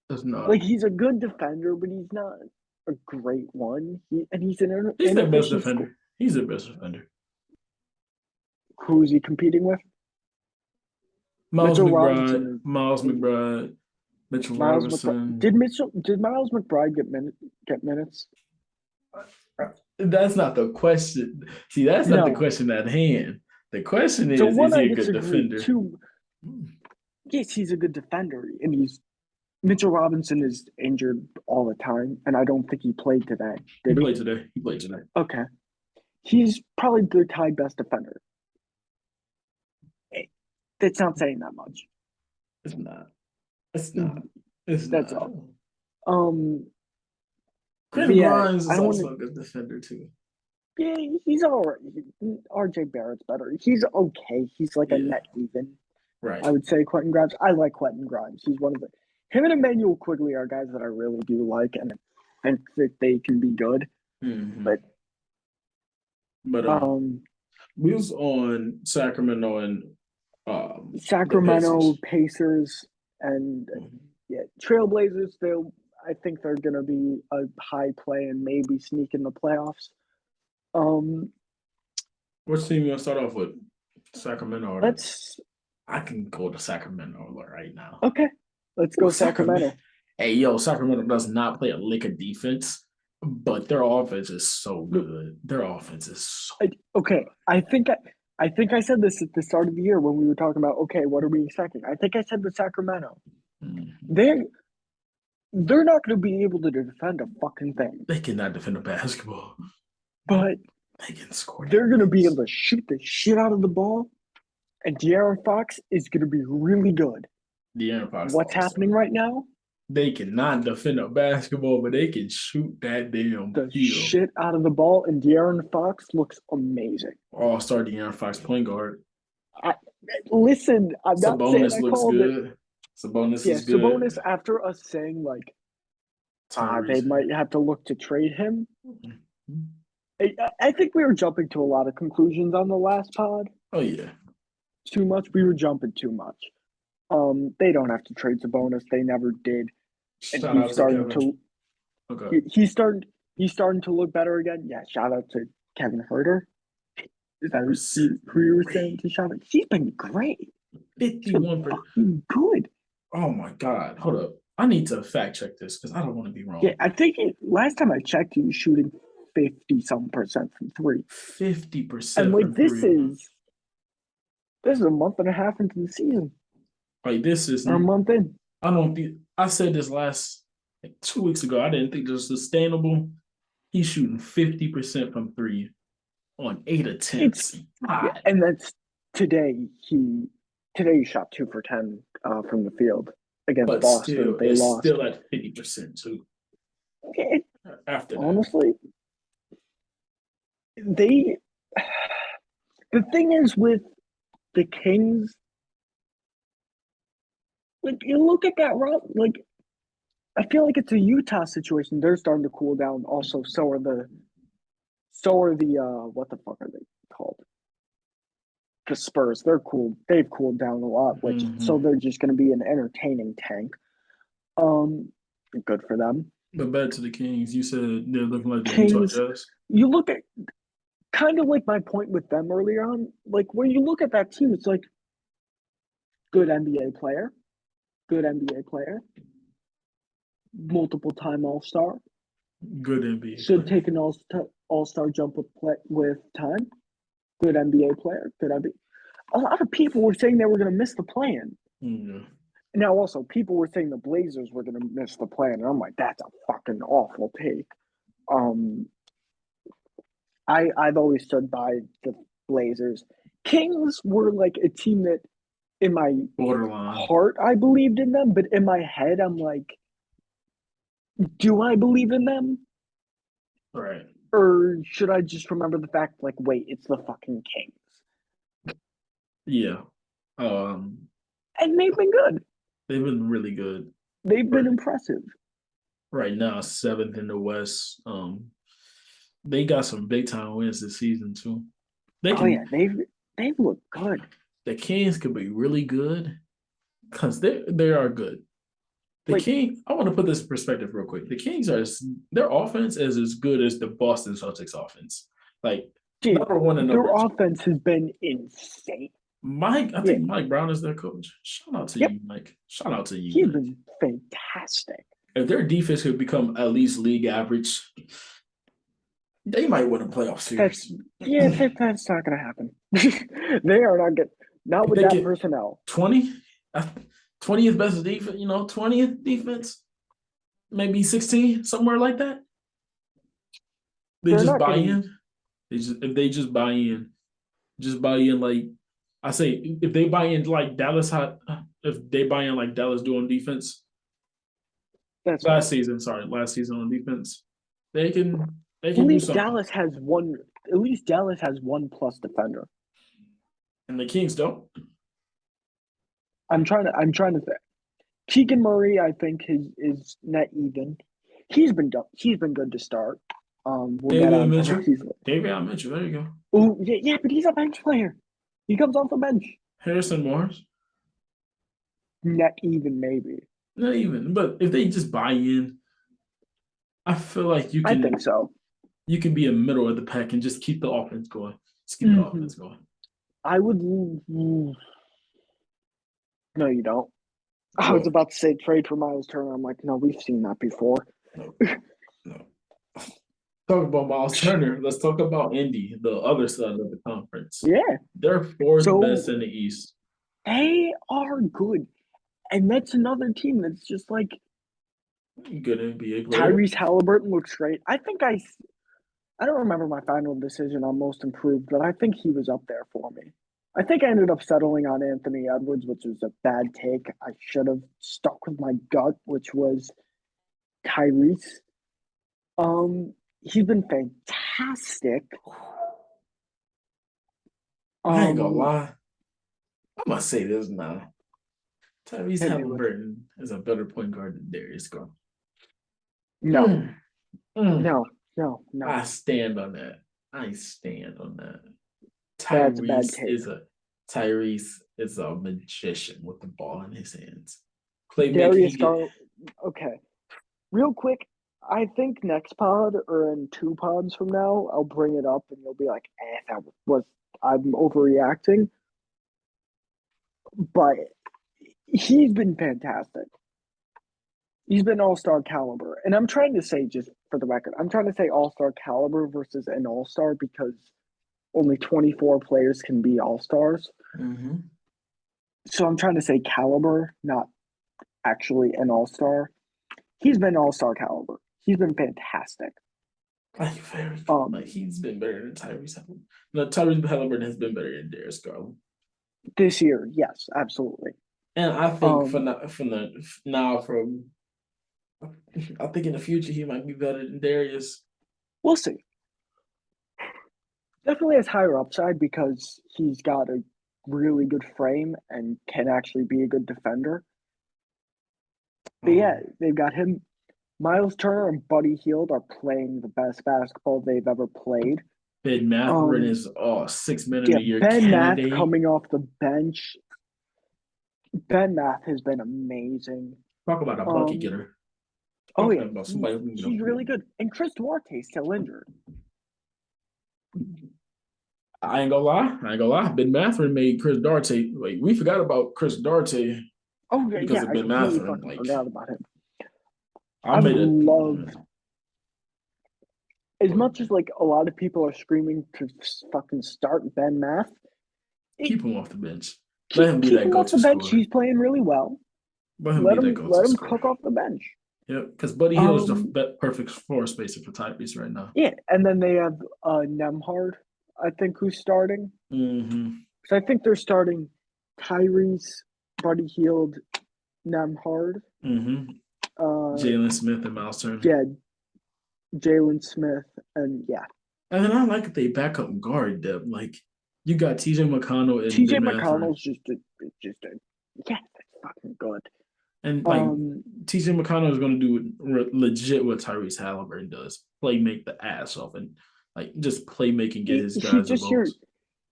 That's not. Like he's a good defender, but he's not a great one. He's an He's their best inefficient score. defender. He's their best defender. Who's he competing with? Miles Mitchell Robinson McBride, Miles is McBride, Mitchell Miles McBride. Robinson. Did Miles McBride get minutes? That's not the question. See, that's not the No. question at hand. The question So is one, he I a good disagree. defender? Two, yes, he's a good defender, and he's Mitchell Robinson is injured all the time, and I don't think he played today. He Did he? played today. He played today. Okay. He's probably their tied best defender. That's not saying that much. It's not. It's not. It's That's not. all. Um, but Quentin yeah, Grimes I is don't want also to. a good defender too. Yeah, he's all right. RJ Barrett's better. He's okay. He's like a Yeah. net even. Right. I would say Quentin Grimes. I like Quentin Grimes. He's one of the him and Emmanuel Quigley are guys that I really do like and think that they can be good. Mm-hmm. But But um, we was on Sacramento and the Sacramento Pacers. Pacers and yeah, Trailblazers. I think they're gonna be a high play and maybe sneak in the playoffs. Um, Which team you want to start off with? Sacramento or the let's I can go to Sacramento right now. okay. Let's Well, go Sacramento. Sacramento. Hey, yo, Sacramento does not play a lick of defense, but their offense is so good. Their offense is so. Okay, I think I said this at the start of the year when we were talking about okay, what are we expecting? I think I said with Sacramento, Mhm. they they're not going to be able to defend a fucking thing, They cannot defend a basketball. but They can score they're going to be able points. to shoot the shit out of the ball, and De'Aaron Fox is going to be really good. The Aaron Fox What's also. happening right now? They cannot defend a basketball, but they can shoot that damn The field. shit out of the ball, and De'Aaron Fox looks amazing. All-star De'Aaron Fox point guard. I, Listen, I'm not saying Sabonis I looks called it. good. Sabonis Yeah, is good. Sabonis. After us saying like, they Tyrese. might have to look to trade him. I think we were jumping to a lot of conclusions on the last pod. Oh yeah. Too much. We were jumping too much. They don't have to trade Sabonis. They never did, and Shout out to Kevin. Okay. he's starting to look better again. Yeah. Shout out to Kevin Herter. Is that who you were saying Great. to shout out? He's been great. He's been 51%. fucking good. Oh my God. Hold up. I need to fact check this because I don't want to be Yeah, wrong. I think last time I checked, he was shooting 50-some% from three, and 50% like from three. this is a month and a half into the season Like this is or a month in. I don't think I said this last like 2 weeks ago. I didn't think this was sustainable. He's shooting 50% from three on 8 attempts. It's yeah, God. and that's today. He shot 2 for 10 from the field against But Boston. still, They it's lost. still at 50% too. It, After that. honestly, they. The thing is with the Kings, like you look at that route, like I feel like it's a Utah situation. They're starting to cool down. Also, so are the what the fuck are they called? The Spurs. They're cool. They've cooled down a lot, which so Mm-hmm. they're just going to be an entertaining tank. Um, Good for them. But back to the Kings, you said they're looking like the Utah Kings. Jazz. You look at kind of like my point with them earlier on. Like when you look at that team, it's like good NBA player, good NBA player, multiple time All Star. Good NBA Should player. take an All Star jump with time. Good NBA player. Good NBA. A lot of people were saying they were going to miss the plan. Yeah. Now, also, people were saying the Blazers were going to miss the plan, and I'm like, that's a fucking awful take. Um, I've always stood by Blazers. Kings were like a team that in my Borderline. heart I believed in them, but in my head I'm like, do I believe in them? Right. Or should I just remember the fact like, wait, it's the fucking Kings? Yeah. Um, And they've been good. they've been really good. They've been Right, impressive. right now, seventh in the West. They got some big time wins this season too. They Oh yeah, can they've looked good. the Kings could be really good because they are good. The Like, King, I want to put this in perspective real quick. The Kings are their offense is as good as the Boston Celtics offense. Like dude, number one and their number two. offense has been insane. I Yeah, think Mike Brown is their coach. Shout out to yep, you, Mike. Shout out to you, he's Mike. been fantastic. If their defense could become at least league average, they might win a playoff That's series. yeah, that's not gonna happen. They are not good. Not If with they that get personnel. 20, 20th best defense, 20th defense, maybe 16, somewhere like that. They They're just not buy getting. in. If they just buy in like I say, if they buy in like Dallas if they buy in like Dallas doing defense That's fair. last season on defense, they can they At can do least something. Dallas has one. At least Dallas has one plus defender. And the Kings don't. I'm trying to think. Keegan Murray, I think, is net even. He's been good to start. We'll get David on to Mitchell. these. David Mitchell, there you go. Oh yeah, yeah, but he's a bench player. He comes off the bench. Harrison Morris. Net even maybe. Not even. But if they just buy in, I feel like I think so. you can be a middle of the pack and just keep the offense going. Just keep the Mm-hmm. offense going. I would. No, you don't. I was Well, about to say trade for Miles Turner. I'm like, no, we've seen that before. no, no. Talk about Miles Turner. Let's talk about Indy, the other side of the conference. Yeah. They're fourth So best in the East. they are good. And that's another team that's just like Good NBA player. Tyrese Halliburton looks great. I don't remember my final decision on most improved, but I think he was up there for me. I think I ended up settling on Anthony Edwards, which was a bad take. I should have stuck with my gut, which was Tyrese. He's been fantastic. I ain't gonna Um, lie. I'm gonna say this now. Tyrese hit me with Halliburton is a better point guard than Darius Garland. no, Mm, mm. no, no, no. I stand on that. I stand on that. That's a bad Tyrese take. is a Tyrese is a magician with the ball in his hands. Playmaking, he Darius get Garland. Okay, real quick. I think next pod or in two pods from now, I'll bring it up and you'll be like, that was I'm overreacting. But he's been fantastic. He's been all-star caliber. And I'm trying to say, just for the record, I'm trying to say all-star caliber versus an all-star because only 24 players can be all-stars. mm-hmm. So I'm trying to say caliber, not actually an all-star. He's been all-star caliber. He's been fantastic. Like very like Um, he's been better than Tyrese Halliburton. No, Tyrese Halliburton has been better than Darius Garland. this year, yes, absolutely. And I think Um, from I think in the future he might be better than Darius. we'll see. Definitely has higher upside because he's got a really good frame and can actually be a good defender. But yeah, they've got him. Miles Turner and Buddy Hield are playing the best basketball they've ever played. Ben Mathurin is 6 minute Yeah, a year Ben Math candidate. coming off the bench. Ben Math has been amazing. Talk about a bucket Um, getter. oh Talking yeah, about somebody who can get he's really good. And Chris Duarte still injured. I ain't gonna lie. I ain't gonna lie. Ben Mathurin made Chris Duarte. Like we forgot about Chris Duarte Oh because yeah, of I Ben completely Mathurin. fucking Like forgot about him. I I would made it. love, as much as like a lot of people are screaming to fucking start Ben Math, Keep him off the bench. Let him be keep that him off go-to the bench. scorer. He's playing really well. Let him be that Let go-to him scorer. cook off the bench. Yeah, because Buddy Hield is Um, the perfect floor spacer for Tyrese right now. yeah, and then they have Nemhard. I think who's starting. Mm-hmm. Because I think they're starting Tyrese, Buddy Hield, Nemhard, Mm-hmm. uh, Jalen Smith and Miles Turner. yeah, Jalen Smith, and yeah, And then I like that they backup guard depth. Like you got TJ McConnell and TJ Ben Mathurin. McConnell's just a yeah, that's fucking good. And like Um, TJ McConnell is going to do legit what Tyrese Halliburton does, play make the ass off and like just playmaking, get his he's guys the just your balls.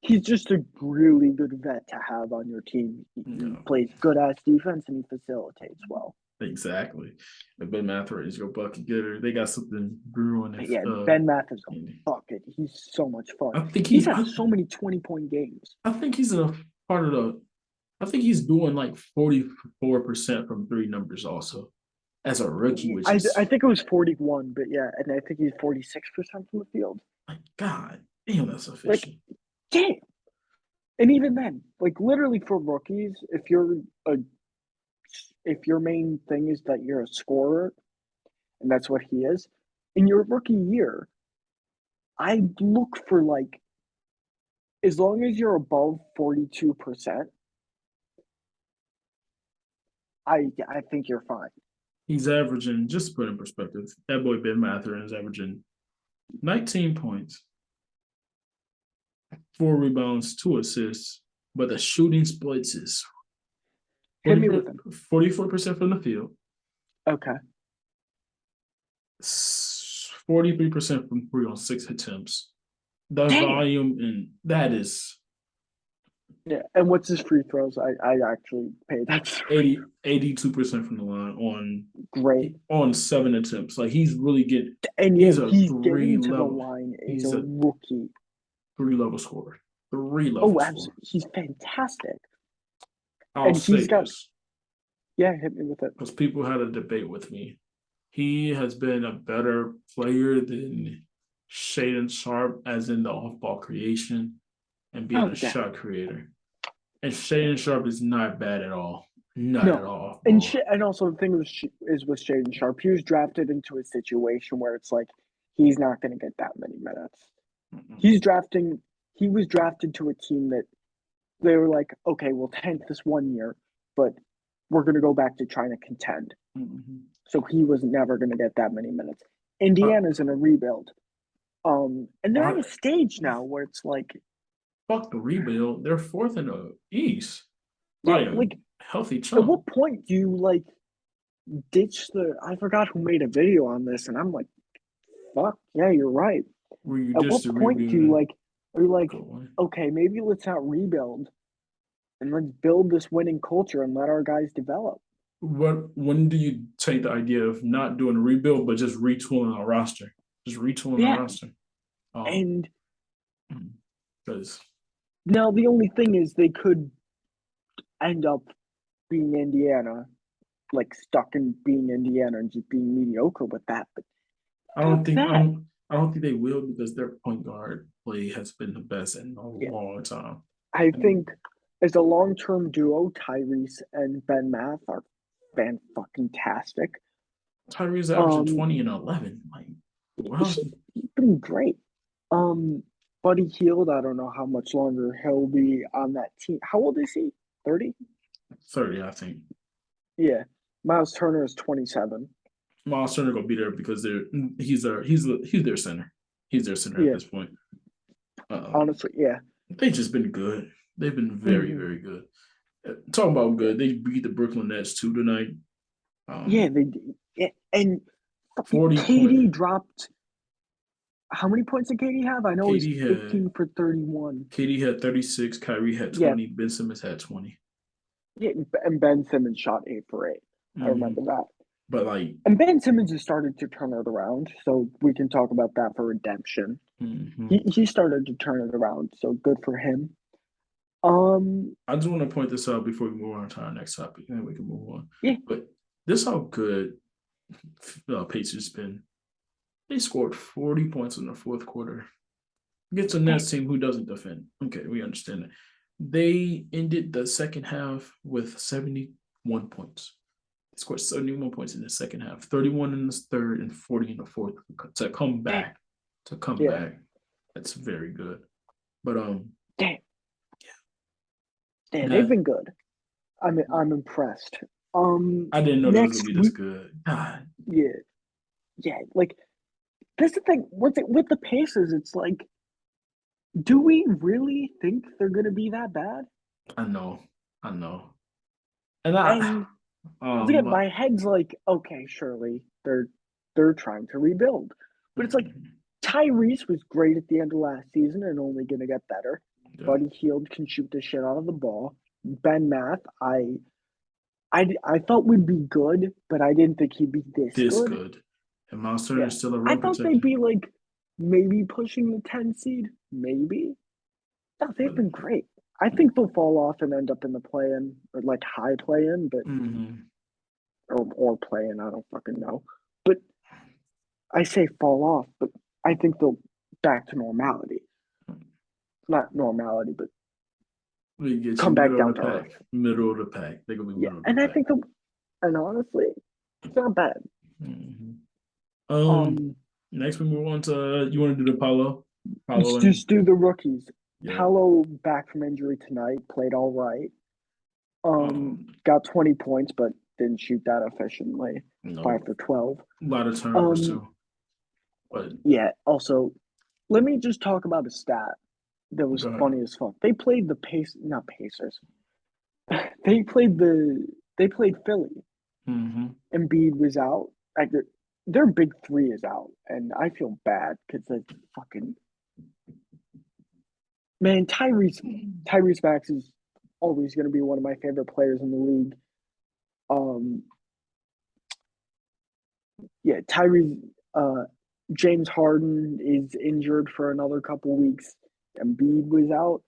he's just a really good vet to have on your team. He No, plays good ass defense and he facilitates well. exactly. And Ben Mathurin is your bucket getter. They got something brewing. But If yeah, Ben Math is a bucket. He's so much fun. I think He's he, had so many 20-point games. I think he's in a part of the. I think he's doing like 44% from three numbers also as a rookie, which I is think it was 41, but yeah, and I think he's 46% from the field. like God damn, that's Like, efficient. damn. And even then, like literally for rookies, a if your main thing is that you're a scorer, and that's what he is, in your rookie year, I look for like as long as you're above 42%, I think you're fine. He's averaging, just to put in perspective, that boy Ben Mathurin is averaging 19 points, 4 rebounds, 2 assists, but the shooting splits is Hit me with him. 44% from the field, Okay. 43% from three on 6 attempts. The Damn. volume, and that is Yeah. And what's his free throws? I actually paid that 82% from the line great. on 7 attempts. Like he's really getting, And yet he's a he's three getting to the level, line as a he's a rookie. 3 level scorer. 3 level Oh, scorer. absolutely. He's fantastic. I'll And say he's got, this yeah, hit me with it. because people had a debate with me. He has been a better player than Shaden Sharp, as in the off ball creation and being Oh, a yeah. shot creator. And Shaden Sharp is not bad at all. Not at No. all off And ball. and also the thing is with Shaden Sharp, he was drafted into a situation where it's like he's not going to get that many minutes. Mm-mm. He was drafted to a team that they were like, okay, we'll tank this one year, but we're going to go back to trying to contend. Mm-hmm. So he was never going to get that many minutes. Uh, Indiana's in a rebuild. And they're at I, a stage now where it's like, fuck the rebuild. They're fourth in the East yeah, by a like healthy at chunk. what point do you like ditch the I forgot who made a video on this and I'm like, fuck, yeah, you're right. Where you At just what to point do rebuild you and like are you like, go on. okay, maybe let's not rebuild and let's build this winning culture and let our guys develop. When do you take the idea of not doing a rebuild but just retooling our roster? Just retooling our Yeah. roster. Um, And because now the only thing is they could end up being Indiana, like stuck in being Indiana and just being mediocre with that. But I fuck don't think I that. don't I don't think they will because their point guard play has been the best in a Yeah. long time. I And think as a long term duo, Tyrese and Ben Math are fan fucking tastic. Tyrese averaging Um 20 and 11. Like, well, he's been great. Um Buddy Hield, I don't know how much longer he'll be on that team. How old is he? 30? 30, I think. Yeah. Miles Turner is 27. Miles Turner gonna be there because he's their center. He's their center at Yeah. this point. Honestly, yeah. They've just been good. They've been very, Mm-hmm. very good. Talking about good, they beat the Brooklyn Nets too tonight. Yeah, Um, they yeah, and fucking 40 point. KD dropped. How many points did KD have? I know he's KD had 15 for 31. KD had 36. Kyrie had Yeah, 20. Ben Simmons had 20. yeah, and Ben Simmons shot 8 for 8. I Mm-hmm. remember that. But like, And Ben Simmons has started to turn it around, so we can talk about that for redemption. mm-hmm. He started to turn it around, so good for him. Um, I just want to point this out before we move on to our next topic, and then we can move on. yeah, But this how good Pacers been. They scored 40 points in the fourth quarter against a damn, Nets team who doesn't defend. Okay, we understand that. They ended the second half with 71 points. They scored 71 points in the second half, 31 in the third, and 40 in the fourth to come damn, back. To come yeah. back. That's very good. But Damn, damn, they've that been good. I'm impressed. I didn't know they was gonna Next be this week, good. God, yeah, yeah. Like that's the thing with the Pacers. It's like, do we really think they're gonna be that bad? I know, I know, and And once again, um, my head's like, okay, surely they're trying to rebuild, but it's like mhm, Tyrese was great at the end of last season and only gonna get better. yeah, Buddy Hield can shoot the shit out of the ball. Ben Math, I thought would be good, but I didn't think he'd be this this good. good. And Miles Turner Yeah, is still a I rim thought they'd protector, be like maybe pushing the 10 seed, maybe. No, they've but been great. I think they'll fall off and end up in the play-in or like high play-in, but mhm, or play-in. I don't fucking know. But I say fall off, but I think they'll back to normality. Not normality, but we get you come back middle of down the to earth. pack, middle of the pack. They're gonna be Yeah, middle of the and I pack. think they'll. And honestly, it's not bad. Mhm. Um, Next we move on to you want to do the Paulo, let's Paulo and just do the rookies. yeah, Paolo back from injury tonight, played all right. um, Got 20 points, but didn't shoot that efficiently. Five no, for 12. a lot of turnovers Um, too, but yeah. Also, let me just talk about a stat that was go ahead. funny as fuck. They played the not Pacers. They played they played Philly. Mm-hmm. Embiid was out. Like their big three is out, and I feel bad because the fucking man Tyrese Max is always going to be one of my favorite players in the league. Um, yeah, Tyrese. James Harden is injured for another couple weeks. Embiid was out.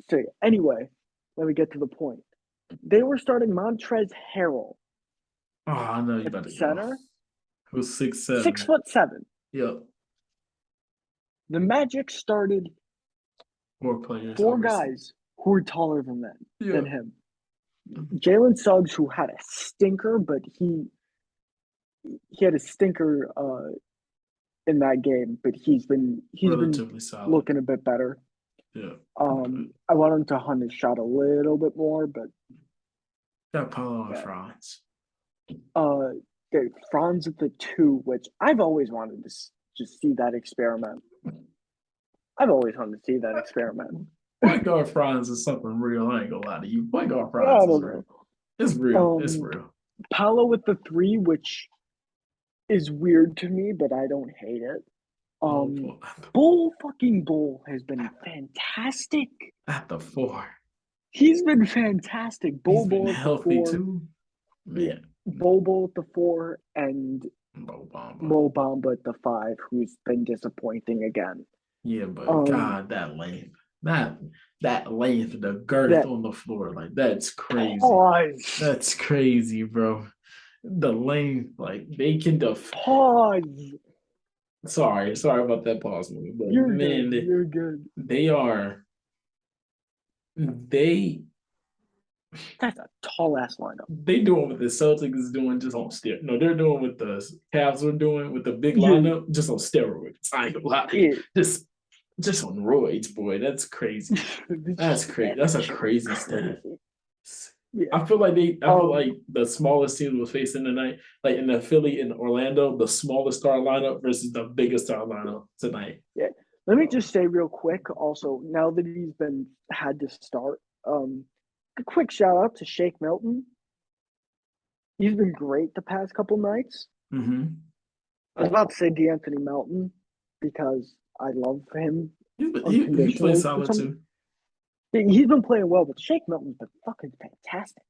So anyway, let me get to the point. They were starting Montrezl Harrell Oh, I know you at about to go. center, Who's six six seven? foot seven. Yep, The Magic started more players four obviously. guys who were taller than Yep. him. Jalen Suggs, who had a stinker, but he had a stinker in that game, but he's been Relatively solid. looking a bit better. Yeah, I want him to hunt his shot a little bit more, but got Paulo and yeah. Franz. Uh, Franz at the two, which I've always wanted to just see that experiment. I've always wanted to see that experiment. Point guard Franz is something real. I ain't gonna lie to you. Point guard I Franz is don't real. know. It's real. It's Um, real. Paolo with the three, which is weird to me, but I don't hate it. Oh, Um, Bull has been fantastic. at the four. He's been fantastic. He's been Bull at the healthy four, too. yeah. Man, Bull at the four, and Mo Bamba. Mo Bamba at the five, who's been disappointing again. Yeah, but Um, God, that length. That length, the girth that on the floor, like that's crazy. pause, That's crazy, bro. The length, like they can pause. sorry about that pause movie, but You're man, good. You're good. they are they That's a tall ass lineup. they doing what the Celtics is doing just on steroids. No, they're doing what the Cavs are doing with the big Yeah, lineup just on steroids. I ain't gonna lie. yeah. Just on roids, boy. That's crazy. That's Yeah, crazy. That's that a shit was crazy stat. crazy. Yeah. I feel like the smallest team was facing tonight, like in the Philly and Orlando, the smallest star lineup versus the biggest star lineup tonight. Yeah. Let me Um, just say real quick, also, now that he's been had to start, a quick shout out to Shake Milton. He's been great the past couple nights. mm-hmm. I was about to say D'Anthony Melton because I love him He plays unconditionally for solid some. too. He's been playing well, but Shake Milton's been fucking fantastic.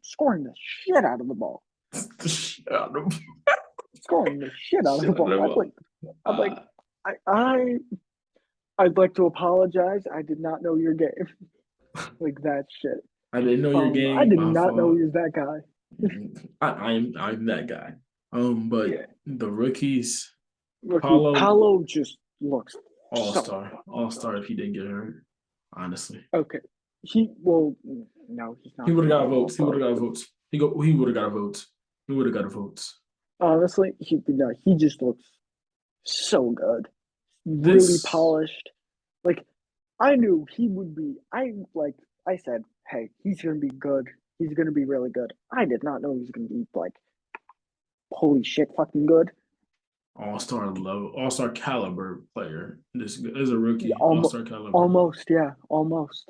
Scoring the shit out of the ball. Shit out of Scoring the shit out of the ball. I'm like, uh, I'd like to apologize. I did not know your game. Like that shit. I didn't know your I game. did My not know fault. he was that guy. I'm that guy. But Yeah. the rookies, Rookie Paulo, Paolo just looks so all star if he didn't get hurt. Honestly, okay. No, he's he not would have gonna got get all votes. He would star. have got votes. He would have got a vote. He would have got a vote. Honestly, he just looks so good. Really This polished. Like I knew he would be. I said, hey, he's gonna be good. He's gonna be really good. I did not know he was gonna be like holy shit, fucking good. All-star level, all-star caliber player. This is a Yeah, rookie, all-star caliber. almost, yeah, almost.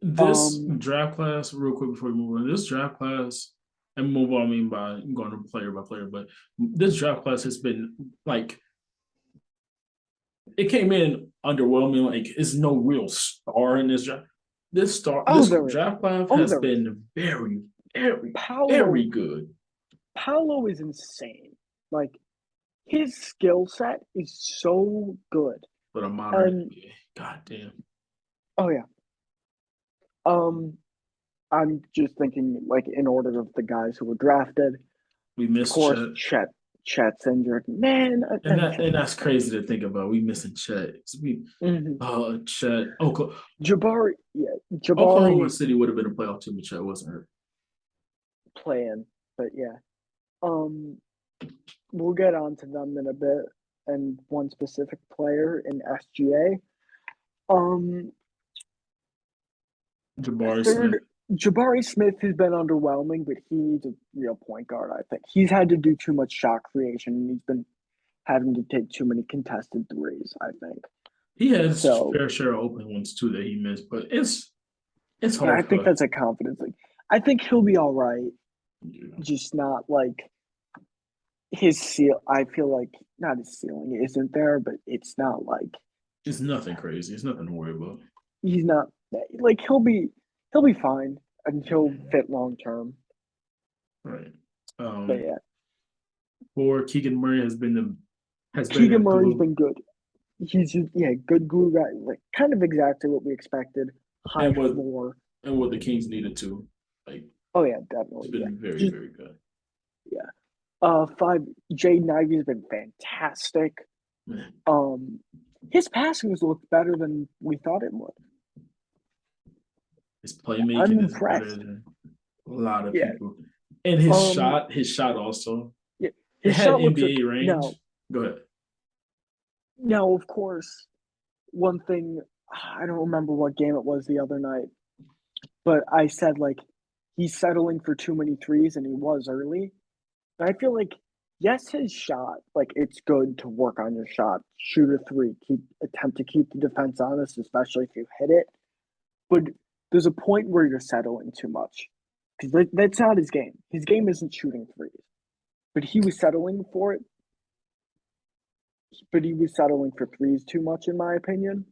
This Um, draft class, real quick before we move on, this draft class, and move on, I mean by going player by player, but this draft class has been like it came in underwhelming. Like, it's no real star in this draft. oh, This there is. draft class Oh, has there is. been very, very, Paolo, very good. Paolo is insane. Like his skill set is so good. But a modern And NBA, goddamn, oh yeah. Um, I'm just thinking like in order of the guys who were drafted. we Of missed course, Chet, Chet's injured. Man, and Chet's not that's playing. crazy to think about. We missing Chet. Mm-hmm. Chet. Jabari, yeah, Oklahoma Jabari City would have been a playoff team if Chet wasn't hurt. playing, but yeah. Um, we'll get on to them in a bit and one specific player in SGA. Jabari Smith. Third, Jabari Smith has been underwhelming, but he needs a real point guard, I think. He's had to do too much shot creation and he's been having to take too many contested threes, I think. He has So, fair share of open ones too that he missed, but it's and I hard think for that's a confidence thing. I think he'll be all right, you know. just not like his seal. I feel like not his ceiling isn't there, but it's not like It's nothing crazy. It's nothing to worry about. he's not like he'll be fine and he'll fit long term. Right. But Um, yeah, for Keegan Murray has been Keegan that Murray's glue, been good. He's just, yeah, good glue guy, like kind of exactly what we expected. High and what floor. the Kings needed to. Like, Oh yeah, it's definitely. Yeah, been very just very good. yeah. Five. Jaden Ivey's been fantastic. Man, Um, his passings looked better than we thought it would. his I'm playmaking is better impressed. than a lot of Yeah. people, and Um. his shot also, Yeah. it His had shot looks NBA okay. range. Go ahead. Now, of course, one thing I don't remember what game it was the other night, but I said like he's settling for too many threes, and he was early. And I feel like yes, his shot, like it's good to work on your shot, shoot a three, attempt to keep the defense honest, especially if you hit it. But there's a point where you're settling too much because that's not his game. His game isn't shooting threes, but he was settling for it. But he was settling for threes too much, in my opinion.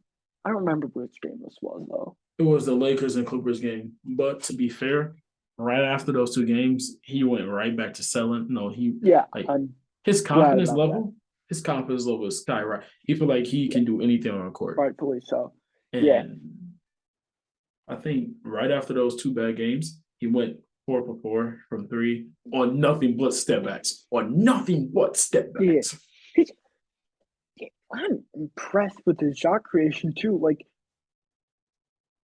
I don't remember which game this was though. It was the Lakers and Clippers game, but to be fair, right after those two games, he went right back to selling. No, he Yeah, like I'm his glad confidence about that. level. His confidence level is skyrocket. He feel like he Yeah, can do anything on the court, rightfully so. Yeah, and I think right after those two bad games, he went 4 for 4 from three on nothing but step backs. On nothing but step yeah. backs. He's, I'm impressed with his shot creation too. Like,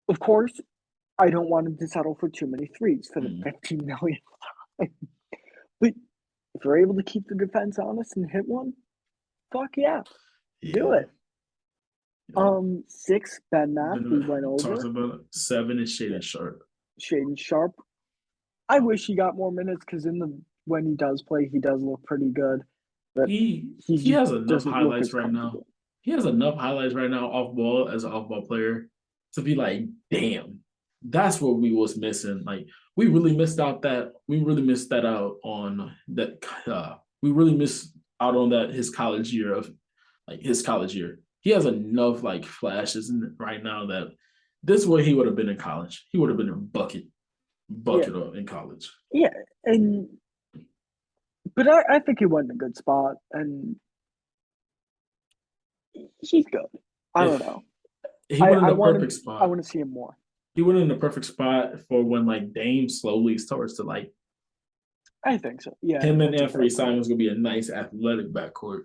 of course, I don't want him to settle for too many threes for the Mm. 15 million. But if you're able to keep the defense honest and hit one, fuck yeah, do Yeah. it. Six, Ben Math, we went Been talked over. about it. 7 is Yeah, Shaden Sharp. Shaden Sharp. I wish he got more minutes because in the when he does play, he does look pretty good, but he He just has enough doesn't look highlights as right now. comfortable. He has enough highlights right now off ball as an off ball player to be like, damn, that's what we was missing. Like, we really missed that out on that. We really missed out on that his college year. He has enough like flashes right now that this is where he would have been in college. He would have been a Yeah, bucket up in college. yeah, and but I think he went in a good spot, and he's good. I don't If know. he went in I the want perfect him. I spot, want to see him more. he went in the perfect spot for when like Dame slowly starts to like I think so. Yeah, him and that's a fair Anthony point. Simons gonna be a nice athletic backcourt.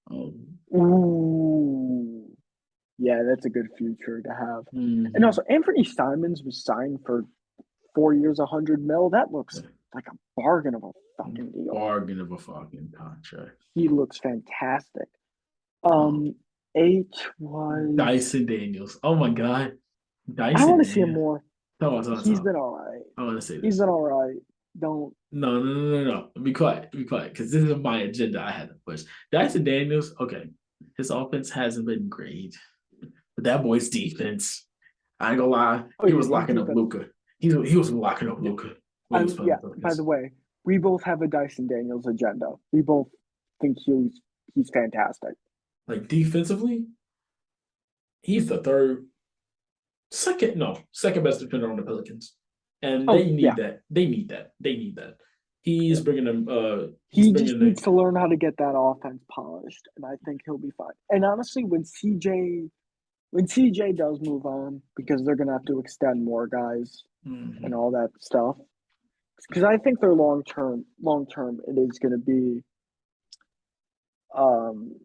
Um, Ooh, yeah, that's a good future to have. And mm-hmm. also, Anthony Simons was signed for 4 years, 100 mil. That looks like a bargain of a fucking deal. Bargain of a fucking contract. He looks fantastic. Um, Um, 8 was. Dyson Daniels. Oh my God. I Dyson want to see him Daniels. more. Talk. He's been all right. I want to say He's this. been all right. Don't. No. Be quiet. Be quiet. Because this is my agenda I had to push. Dyson Daniels, okay. His offense hasn't been great. But that boy's defense, I ain't gonna lie, Oh he yeah, was his locking up defense. Luca. He was locking up Luca when he was playing Yeah. with the By the Pelicans. way, we both have a Dyson Daniels agenda. We both think he's fantastic. Like defensively, he's the second best defender on the Pelicans, and Oh they yeah, need that. They need that. He's yeah. bringing them. He's He just bringing needs the. to learn how to get that offense polished, and I think he'll be fine. And honestly, when CJ does move on, because they're gonna have to extend more guys and Mhm. all that stuff, because I think they're long term, it is gonna be um,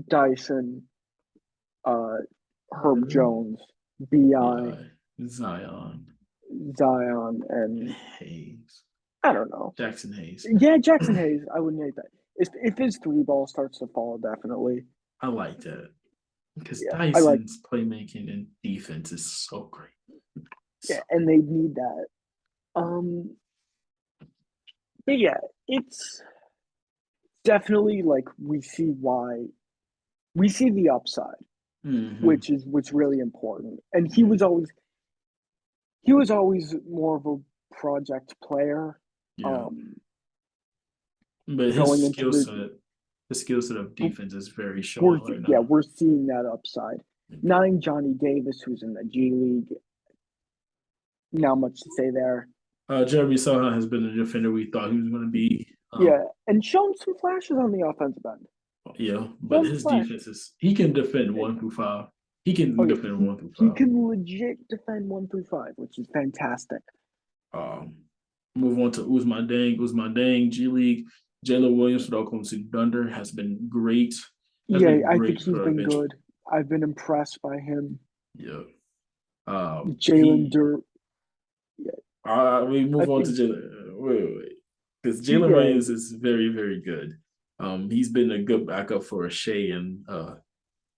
Dyson, uh, Herb Jones, Bi, Yeah, Zion Zion, and and Hayes, I don't know. Jackson Hayes. Yeah, Jackson Hayes. I wouldn't hate that. If his three ball starts to fall, definitely. I like that because Yeah, I like. Dyson's playmaking and defense is so great. Yeah, So and they need that. Um, but yeah, it's definitely like we see the upside, mm-hmm. which really important. And Mm-hmm. he was always more of a project player. Yeah, Um, but going into his skill set of defense is very we're showing right yeah now. we're seeing that upside. Nine Johnny Davis, who's in the G League, not much to say there. Jeremy Sohan has been the defender we thought he was going to be. Yeah, and shown some flashes on the offensive end. Yeah, but Shown some his flashes. defense is he can defend 1 through 5. He Oh can yeah, defend he 1 through 5. can legit defend 1 through 5, which is fantastic. Um, Move on to Usman Dang, G League. Jalen Williams for the Oklahoma City Thunder has been great. Has Yeah, been I think great he's for a been bench. good. I've been impressed by him. Yeah. Jalen He. Dur. Yeah, We I move on to think. Jalen. Wait. Because Jalen Yeah, Williams is very, very good. He's been a good backup for Shea and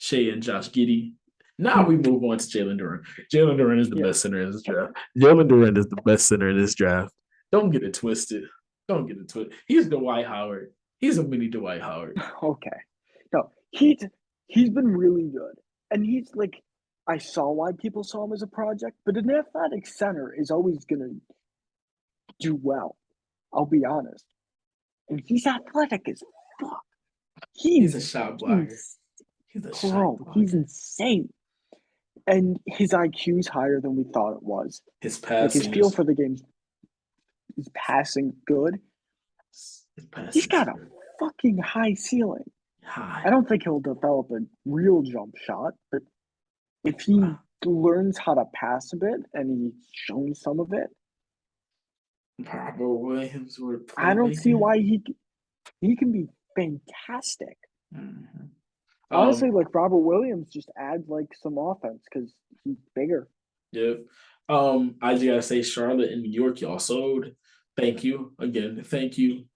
Josh Giddey. Now we move on to Jalen Duran. Jalen Duran is the yeah. best center in this draft. Jalen Duran is the best center in this draft. Don't get it twisted. Don't get it twisted. He's Dwight Howard. He's a mini Dwight Howard. Okay. No, he's been really good, and he's like, I saw why people saw him as a project, but an athletic center is always gonna do well. I'll be honest, and he's athletic as fuck. He's a He's shot blocker. ins- He's a shot bro. He's blocker. insane, and his IQ is higher than we thought it was. His Like his passing feel is for the game, his passing good. his He's passing is got a very fucking high ceiling. I high. don't think he'll develop a real jump shot, but if he Wow. learns how to pass a bit and he's shown some of it, Robert Williams with I don't see playmaking. why he can be fantastic. Mhm. Honestly, Um, like Robert Williams just adds like some offense because he's bigger. Yep. I just gotta say, Charlotte and New York, y'all sold. Thank you again. Thank you,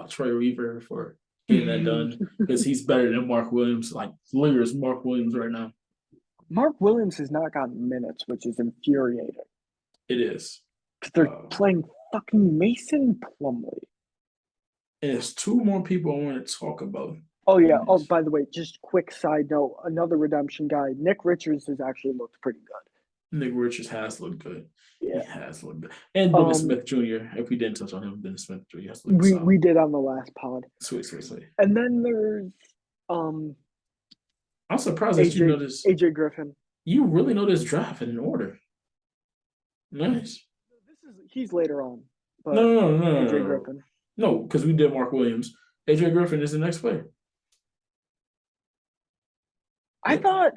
Troy Weaver, for getting that done because he's better than Mark Williams. Like Lillard is Mark Williams right now. Mark Williams has not gotten minutes, which is infuriating It is. because they're Uh, playing fucking Mason Plumley. and there's two more people I want to talk about Oh yeah. in Oh, this. by the way, just quick side note: another redemption guy, Nick Richards, has actually looked pretty good. Nick Richards has looked good. He Yeah. has looked good. And Dennis Um, Smith Jr. If we didn't touch on him, Dennis Smith Jr. has looked we solid. did on the last pod, Sweet. and then there's um I'm surprised that you AJ noticed. AJ Griffin. You really know this draft in order. Nice. He's later on, No, but no, no, no, no, AJ no, no. Griffin. No, because we did Mark Williams. AJ Griffin is the next player. I Yep. thought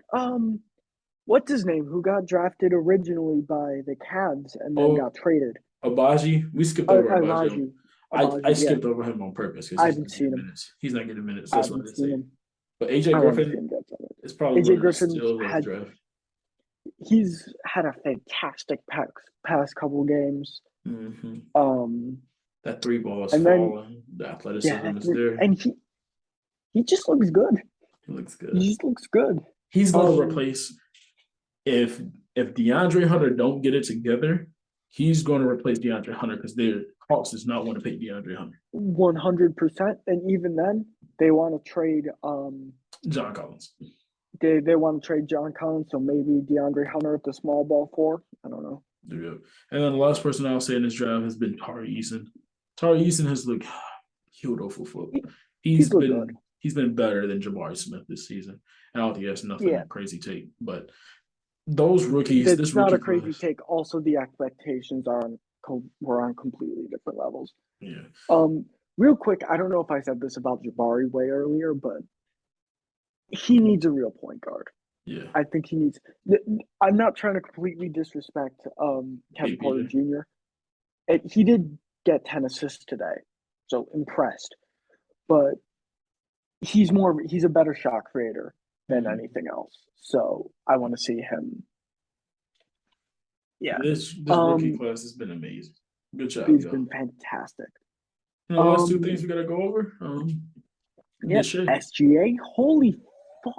what's his name? Who got drafted originally by the Cavs and then Oh, got traded? Abaji. We skipped over Abaji. Iraji. I Abaji. Yeah, skipped over him on purpose because I he's not haven't seen getting him. minutes. He's not getting minutes. I That's what I haven't did seen say. him. But AJ I want to see Griffin him get some. is probably one AJ of the Griffin's steals of the had draft. he's had a fantastic past couple games. Mm-hmm. Um, That three ball is and then falling. The yeah, athleticism is there. and he just looks good. He looks He good. just looks good. He's going to replace if DeAndre Hunter don't get it together. He's going to replace DeAndre Hunter because their Hawks does not want to pay DeAndre Hunter. 100%. And even then, they want to trade. John Collins. They want to trade John Collins, so maybe DeAndre Hunter at the small ball 4. I don't know. Yeah. And then the last person I'll say in this draft has been Tari Eason. Tari Eason has looked healed over foot. He's been better than Jabari Smith this season. And I don't think that's nothing crazy take. But those rookies, it's not a crazy take. Also, the expectations were on completely different levels. Yeah. Real quick, I don't know if I said this about Jabari way earlier, but he needs a real point guard. Yeah. I think he needs. I'm not trying to completely disrespect Kevin Porter Jr. He did get 10 assists today, so impressed. But he's a better shot creator than anything else. So I want to see him. Yeah. This rookie class has been amazing. Good job. He's been fantastic. And the last 2 things we gotta go over. SGA. Holy fuck.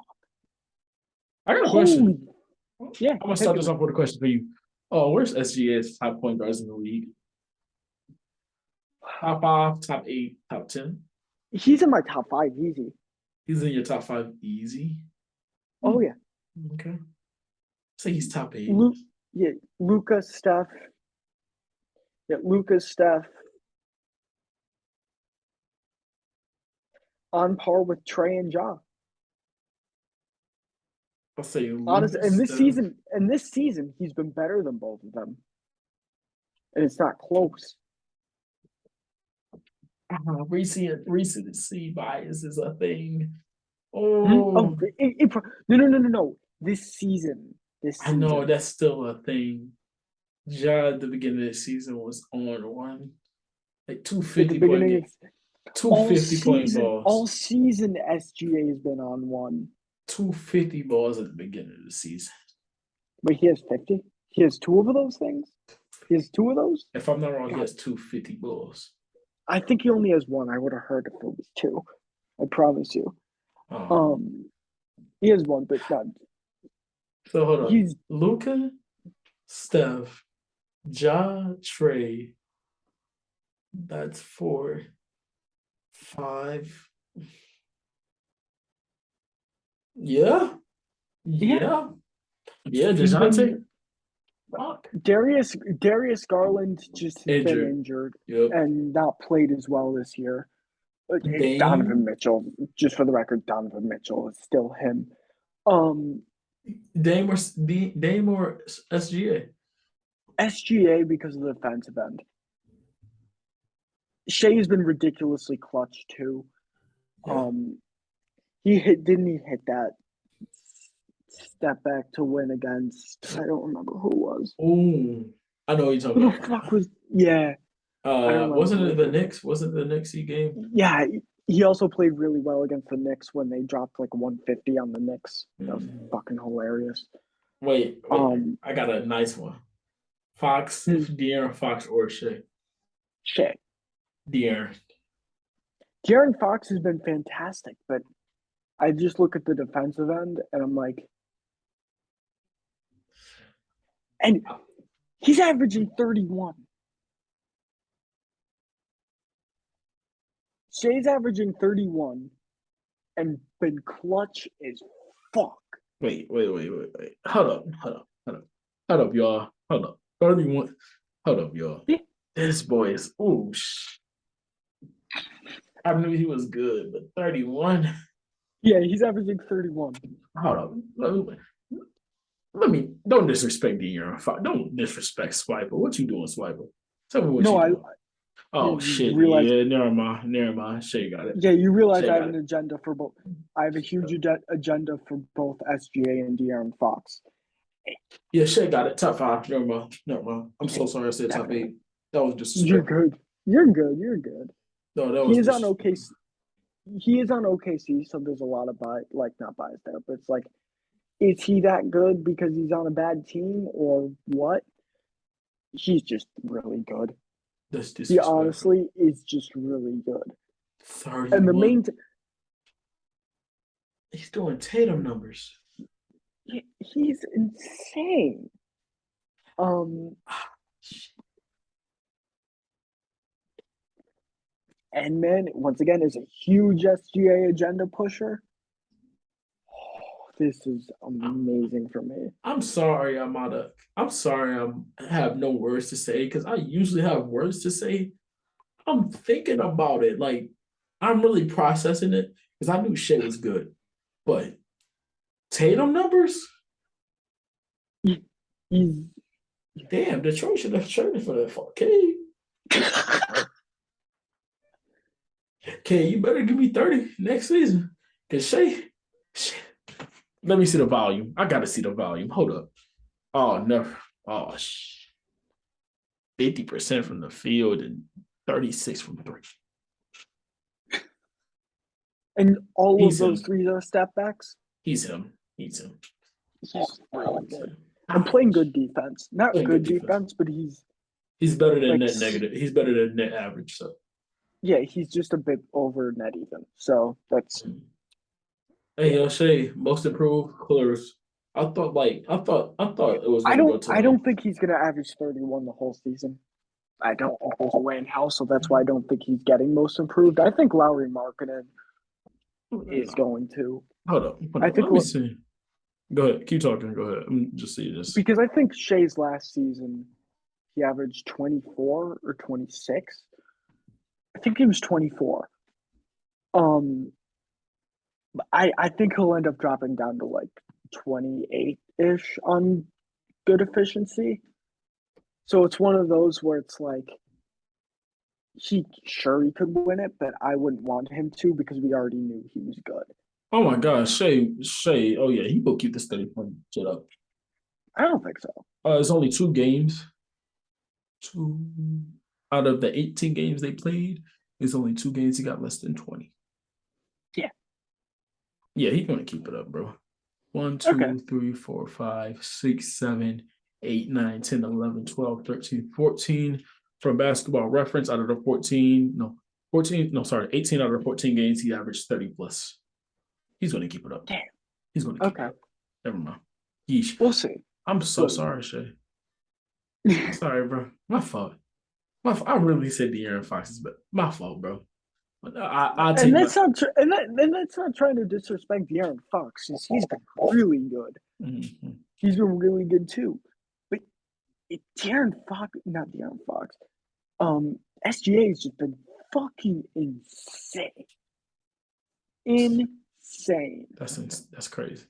I got a question. Yeah. I'm gonna start this off with a question for you. Oh, where's SGA's top point guards in the league? Top 5, top 8, top 10? He's in my top 5 easy. He's in your top 5 easy? Oh, yeah. Okay. Say he's top 8. Luka, Steph. Yeah, Luka, Steph. On par with Trey and Ja. I'll say honestly, and this season, he's been better than both of them. And it's not close. Recency bias is a thing. Oh, no. This season. I know that's still a thing. Ja at the beginning of the season was on one. Like 250 point games. 250 point balls. All season SGA has been on one. 250 balls at the beginning of the season. But he has 50? He has 2 of those things? He has 2 of those? If I'm not wrong, he has 250 balls. I think he only has 1. I would have heard if it was 2. I promise you. He has 1, but none. So hold on. Luka, Steph, Ja, Trey. That's 4, 5. Yeah. DeJounte. Darius Garland just has been injured and not played as well this year. Donovan Mitchell, just for the record, Donovan Mitchell is still him. Dame or SGA? SGA because of the defensive end. Shea has been ridiculously clutch too. Yeah. Didn't he hit that step back to win against? I don't remember who it was. Oh, I know what you're talking about. Who the fuck was? Yeah. Wasn't it the Knicks? Wasn't the Knicks he gave? Yeah, he also played really well against the Knicks when they dropped like 150 on the Knicks. That was fucking hilarious. Wait, I got a nice one. Fox, De'Aaron Fox or Shea? Shea. De'Aaron Fox has been fantastic, but I just look at the defensive end and I'm like, and he's averaging 31. Shea's averaging 31 and been clutch as fuck. Wait. Hold up, y'all. Hold up. 31. Hold up, y'all. Yeah. This boy is I knew he was good, but 31. Yeah, he's averaging 31. Hold up. Let me don't disrespect De'Aaron. Don't disrespect Swiper. What you doing, Swiper? Tell me what you doing. Oh shit! Yeah, never mind. Shay got it. Yeah, you realize I have an agenda for both. I have a huge agenda for both SGA and De'Aaron Fox. Yeah, Shay got it. Top 5. Never mind. I'm so sorry I said top 8. That was disrespectful. You're good. No, that was. He is on OKC. He is on OKC, so there's a lot of not bias there, but it's like, is he that good because he's on a bad team or what? He's just really good. He honestly is just really good. 31. And the main He's doing Tatum numbers. He's insane. Um, and man, once again, is a huge SGA agenda pusher. Oh, this is amazing for me. I'm sorry, I'm sorry, I have no words to say because I usually have words to say. I'm thinking about it, like I'm really processing it because I knew Shea was good, but Tatum numbers, He, he's damn, Detroit should have traded for that. Fuck Cade. Cade, you better give me 30 next season. Cause Shea, let me see the volume. I gotta see the volume. Hold up. Oh no. Oh 50% from the field and 36 from three. and all of He's those him. threes are step backs. He's him. He's him. He's really He's good. him. And playing good defense. Not Playing good good defense. defense, but he's He's better than like net negative. He's better than net average. So yeah, he's just a bit over net even. So that's hey yo, Shay, most improved Clippers. I thought it was gonna go to I don't think he's gonna average 31 the whole season. I don't think there's a way in hell, so that's why I don't think he's getting most improved. I think Lowry Markkinen is going to. Hold up. Hold I up. think Let me see. Go ahead. Keep talking. Go ahead. I'm just see this. because I think Shea's last season he averaged 24 or 26. I think he was 24. Um, I think he'll end up dropping down to like 28 ish on good efficiency. So it's one of those where it's like he could win it, but I wouldn't want him to because we already knew he was good. Oh my gosh, Shay. Oh yeah, he will keep this 30 point shit up. I don't think so. It's only 2 games. Two out of the 18 games they played, it's only 2 games he got less than 20. Yeah. Yeah, he's gonna keep it up, bro. One, Okay. two, three, four, five, six, 7, 8, 9, 10, 11, 12, 13, 14. From basketball reference, out of the 14, no, sorry, 18 out of the 14 games, he averaged 30 plus. He's going to keep it up. Damn. He's going to keep it Okay. up. Never mind. Yeesh. We'll see. I'm so But sorry, Shay. Sorry, bro. My fault. I really said De'Aaron Fox, but my fault, bro. I'll and take my. that's not and that's not trying to disrespect De'Aaron Fox. He's been really good. Mhm. He's been really good too. But De'Aaron Fox, not De'Aaron Fox. SGA has just been fucking insane. Insane. That's crazy.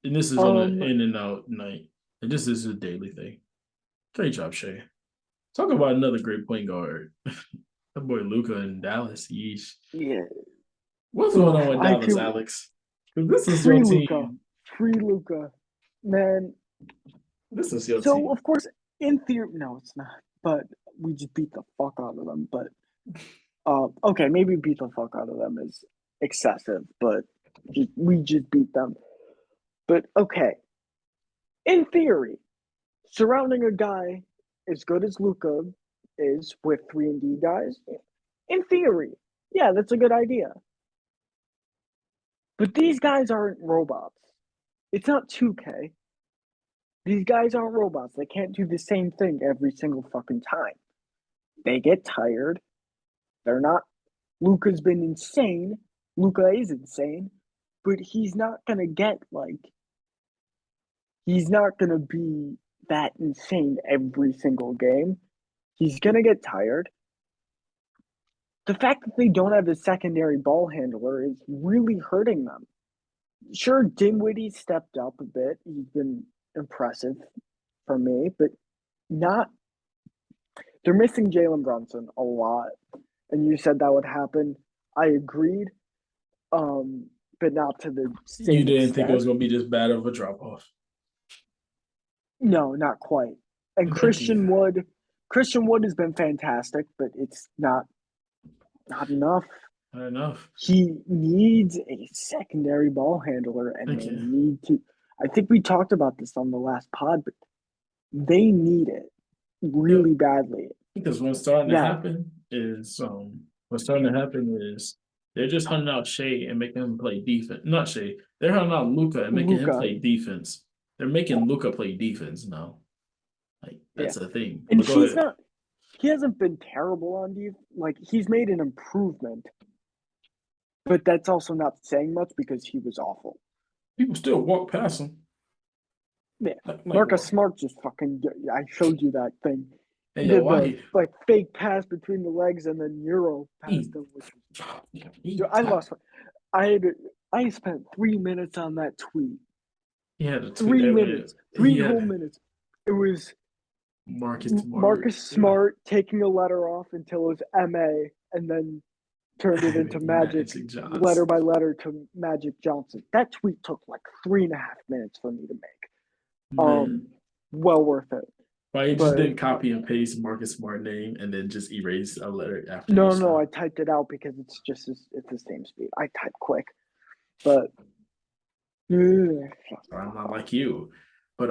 And this is on the Um, in and out night. And this is a daily thing. Great job, Shay. Talk about another great point guard. That boy Luca in Dallas. Yeesh. yeah. What's going on Oof, with I Dallas, feel Alex? Because this is your free Luca. team. Free Luca. Man. This is your So team. of course, in theory, no, it's not. But we just beat the fuck out of them. But okay, maybe beat the fuck out of them is excessive, but we just beat them. But okay, in theory, surrounding a guy as good as Luca is with 3-and-D guys, in theory, yeah, that's a good idea. But these guys aren't robots. It's not 2K. These guys aren't robots. They can't do the same thing every single fucking time. They get tired. They're not. Luca's been insane. Luca is insane, but he's not gonna get like he's not gonna be that insane every single game. He's gonna get tired. The fact that they don't have a secondary ball handler is really hurting them. Sure, Dinwiddie stepped up a bit. He's been impressive for me, but not. They're missing Jalen Brunson a lot, and you said that would happen. I agreed, but not to the You same didn't think it was extent. going to be this bad of a drop off. No, not quite. And Thank you. Christian Wood has been fantastic, but it's not enough. Not enough. He needs a secondary ball handler, and Thank they you. need to. I think we talked about this on the last pod, but they need it Yep. really badly. Because what's starting to Now, happen is what's starting to happen is They're just hunting out Shea and making him play defense. Not Shea. They're hunting out Luca and making him Luca. play defense. They're making Luca play defense now. Like Yeah. that's a thing. And But go he's ahead. not he hasn't been terrible on defense. Like he's made an improvement, but that's also not saying much because he was awful. People still walk past him. Yeah. Like Marcus what? Smart just fucking I showed you that thing. Hey yo, Did why the like fake pass between the legs and then Euro he passed him, which he dude, I lost I had I spent 3 minutes on that tweet. he had to tweet 3 that man. minutes. He Three whole had minutes. It was Marcus Smart. Marcus Smart taking a letter off until it was MA and then turned it into Magic Magic letter Johnson. by letter to Magic Johnson. That tweet took like 3.5 minutes for me to make. Man. Well worth it. Why you just But didn't copy and paste Marcus Smart name and then just erase a letter after no, each no, time? I typed it out because it's the same speed. I type quick, but I'm not like you. But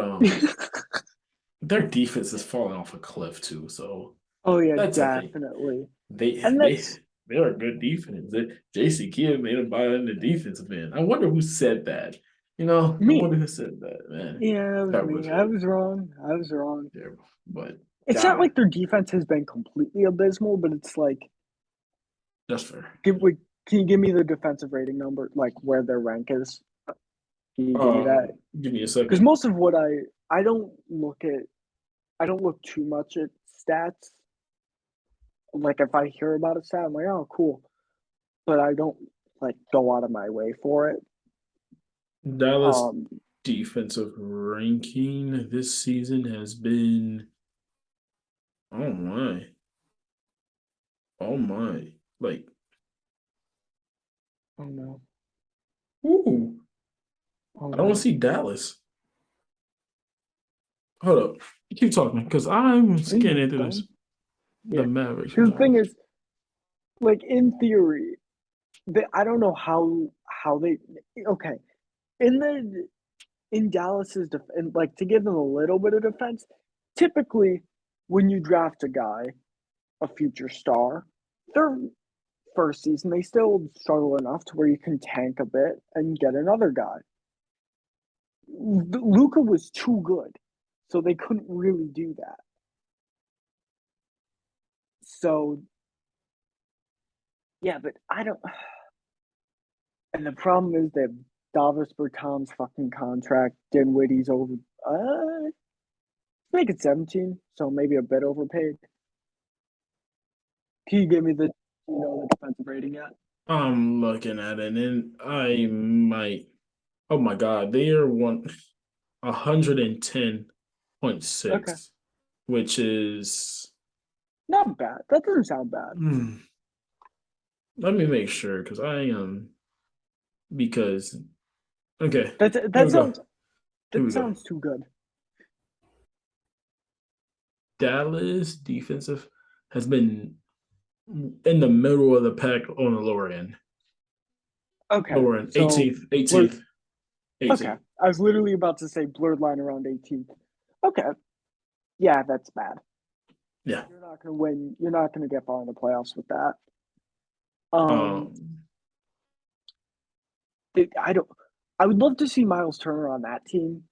their defense is falling off a cliff too. So oh yeah, that's a thing. definitely. They And they that's they're a good defense. JC Kidd made them buy in the defensive end. I wonder who said that. I me. wonder who said that, man. Yeah, that was Terrible me. I joke. was wrong. I was wrong. Terrible. But It's not God, like their defense has been completely abysmal, but it's like, that's fair. can you give me the defensive rating number, like where their rank is? Can you give me that? Give me a Because second. most of what I don't look at, I don't look too much at stats. Like if I hear about a stat, I'm like, oh, cool, but I don't like go out of my way for it. Dallas Um, defensive ranking this season has been, oh my, oh my, like, oh no, ooh, oh I don't no, see Dallas. Hold up, keep talking because I'm are you scanning through this. dumb? The Yeah. Mavericks, Because the thing Mavericks. is, like in theory, I don't know how they okay in the in Dallas's and like to give them a little bit of defense. Typically, when you draft a guy, a future star, their first season they still struggle enough to where you can tank a bit and get another guy. Luca was too good, so they couldn't really do that. So yeah, but I don't. And the problem is that Davis Bertans fucking contract, Dinwiddie's over. Make it 17, so maybe a bit overpaid. Can you give me the defensive rating yet? I'm looking at it and I might. Oh my God, they are 110.6, Okay, which is. not bad. That doesn't sound bad. Let me make sure because I am because okay, That here that we go. sounds Here that we go. sounds too good. Dallas defensive has been in the middle of the pack on the lower end. Okay, Lower end, so 18th, blurred. 18th, Okay, 18th. I was literally about to say blurred line around 18th. Okay, yeah, that's bad. Yeah. You're not gonna win. You're not gonna get far in the playoffs with that. Um, Um, I don't. I would love to see Miles Turner on that team.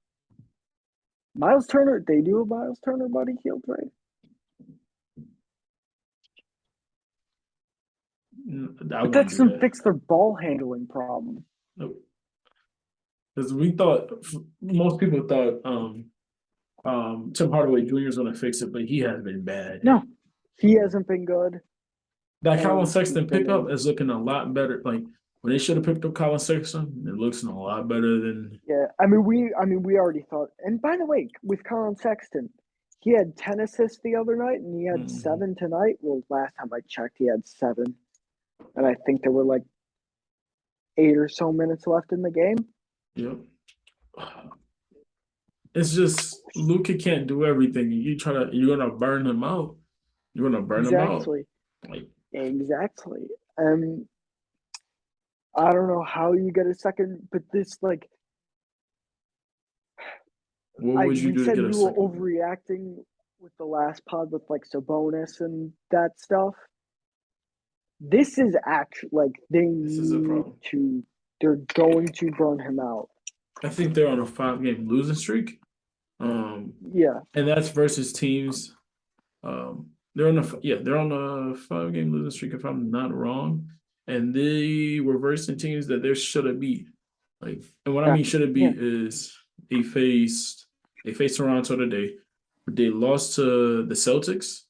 Miles Turner, they do a Miles Turner Buddy Hield trade. I But wouldn't that do doesn't that. fix their ball handling problem. Nope. Because we thought most people thought Tim Hardaway Jr. is going to fix it, but he has been bad. No, he hasn't been good, That Colin and he's Sexton been pickup injured. is looking a lot better. Like when they should have picked up Colin Sexton, it looks a lot better than. Yeah, I mean, we already thought. And by the way, with Colin Sexton, he had 10 assists the other night, and he had Mhm. 7 tonight. Well, last time I checked, he had 7, and I think there were like 8 or so minutes left in the game. Yep. It's just Luca can't do everything. You're gonna burn him out. You're gonna burn him out. Exactly, Like, exactly. And I don't know how you get a second, but this like what I would you we do to said get a we were second? overreacting with the last pod with like Sabonis and that stuff. this is actually like they This is a need problem. to. They're going to burn him out. I think they're on a 5 game losing streak. Um, Yeah, and that's versus teams. They're on a 5 game losing streak if I'm not wrong, and they were versing teams that they should have beat. Like, and what I yeah, mean should have yeah, beat is they faced Toronto today. They lost to the Celtics.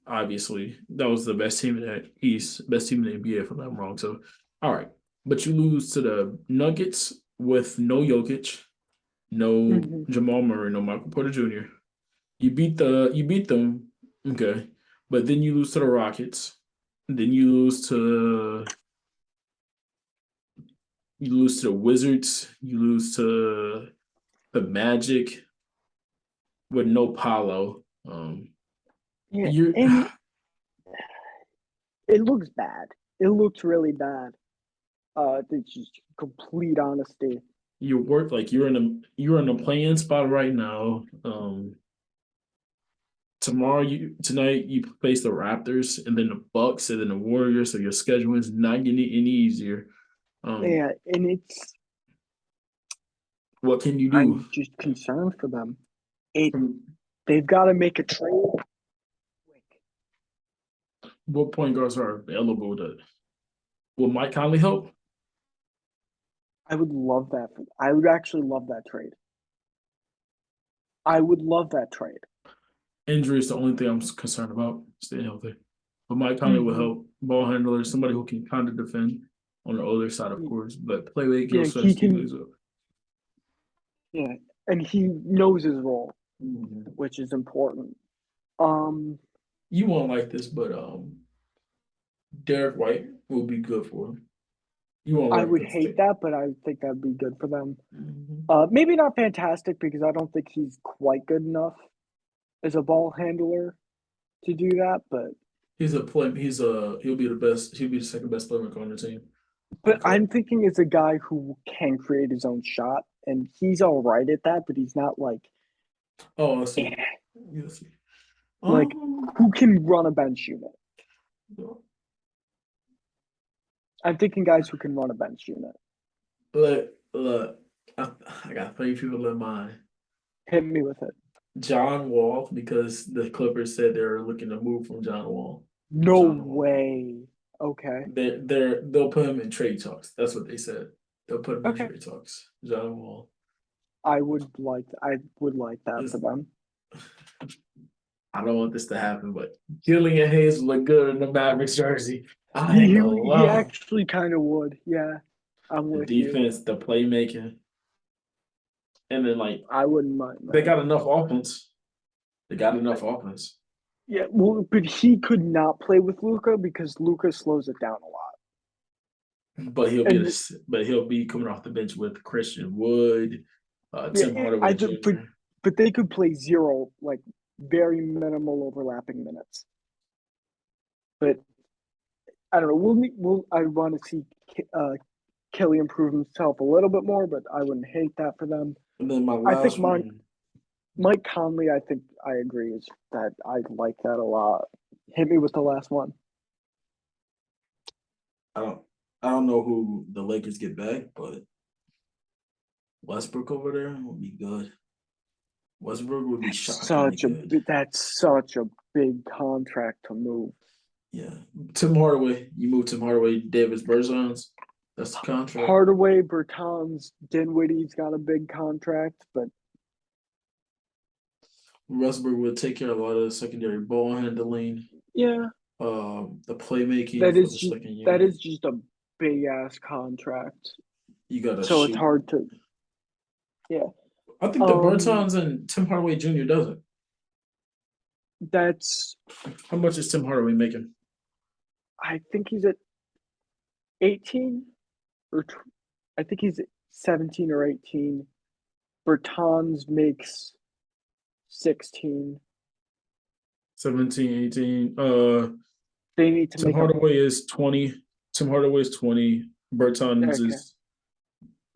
Obviously that was the best team in the East, best team in the NBA if I'm not wrong. So, all right, but you lose to the Nuggets with no Jokic, no hmm Jamal Murray, no Michael Porter Jr. You beat them, okay, but then you lose to the Rockets. Then you lose to the Wizards. You lose to the Magic with no Paolo. yeah. You're And it looks bad. It looks really bad. It's just complete honesty. you work like you're in a playing spot right now. Tonight you face the Raptors and then the Bucks and then the Warriors. So your schedule is not getting any easier. Um, Yeah, and it's. what can you do? I'm just concerned for them. It. From They've got to make a trade quick. what point guards are available to will Mike Conley help? I would love that. I would actually love that trade. I would love that trade. Injury is the only thing I'm concerned about. Staying healthy. But Mike Conley will hmm help. Ball handler, somebody who can kind of defend on the other side, of course, but play make Yeah, he'll he stretch can. defense up. Yeah, and he knows his role, Mhm. which is important. Um, You won't like this, but Derek White will be good for him. You won't I like would this hate thing. that, but I think that'd be good for them. Mhm. Maybe not fantastic because I don't think he's quite good enough as a ball handler to do that. He'll be the best. He'll be the second best playmaker on the team. But Okay. I'm thinking as a guy who can create his own shot, and he's all right at that, but he's not Oh, I see. eh, Yes. like Um. who can run a bench unit. I'm thinking guys who can run a bench unit. Look. I got 3 people in mind. Hit me with it. John Wall, because the Clippers said they're looking to move from John Wall. No John Wall. way. Okay. They'll put him in trade talks. That's what they said. They'll put him in Okay. trade talks. John Wall. I would like that for Is them. I don't want this to happen, but Killian Hayes look good in the Mavericks jersey. I He ain't gonna he, he lie. actually kind of would. Yeah, I'm The with you. defense, the playmaking, and then like I wouldn't mind they that. got enough offense. They got enough offense. Yeah, well, but he could not play with Luca because Luca slows it down a lot. And But he'll be coming off the bench with Christian Wood, yeah, Tim Hardaway Jr. but they could play zero, like very minimal overlapping minutes. But I don't know. I want to see uh, Kelly improve himself a little bit more, but I wouldn't hate that for them. And then my I think last one, Mike Conley. I think I agree is that I like that a lot. Hit me with the last one. I don't I don't know who the Lakers get back, but Westbrook over there would be good. Westbrook would be shockingly good. That's such a big contract to move. Yeah. Tim Hardaway, you move Tim Hardaway, Davis Bergeron. That's the contract. Hardaway, Bertans, Dinwiddie's got a big contract, but Westbrook would take care of a lot of the secondary ball handling, yeah, the playmaking that for is the just second that unit. is just a big ass contract. You gotta So it's shoot. hard to yeah. I think the Um, Bertans and Tim Hardaway Jr. doesn't. that's How much is Tim Hardaway making? I think he's at 18 or I think he's at 17 or 18. Bertans makes 16. 17, 18. They need to Tim make a Hardaway is 20. Tim Hardaway is 20. okay.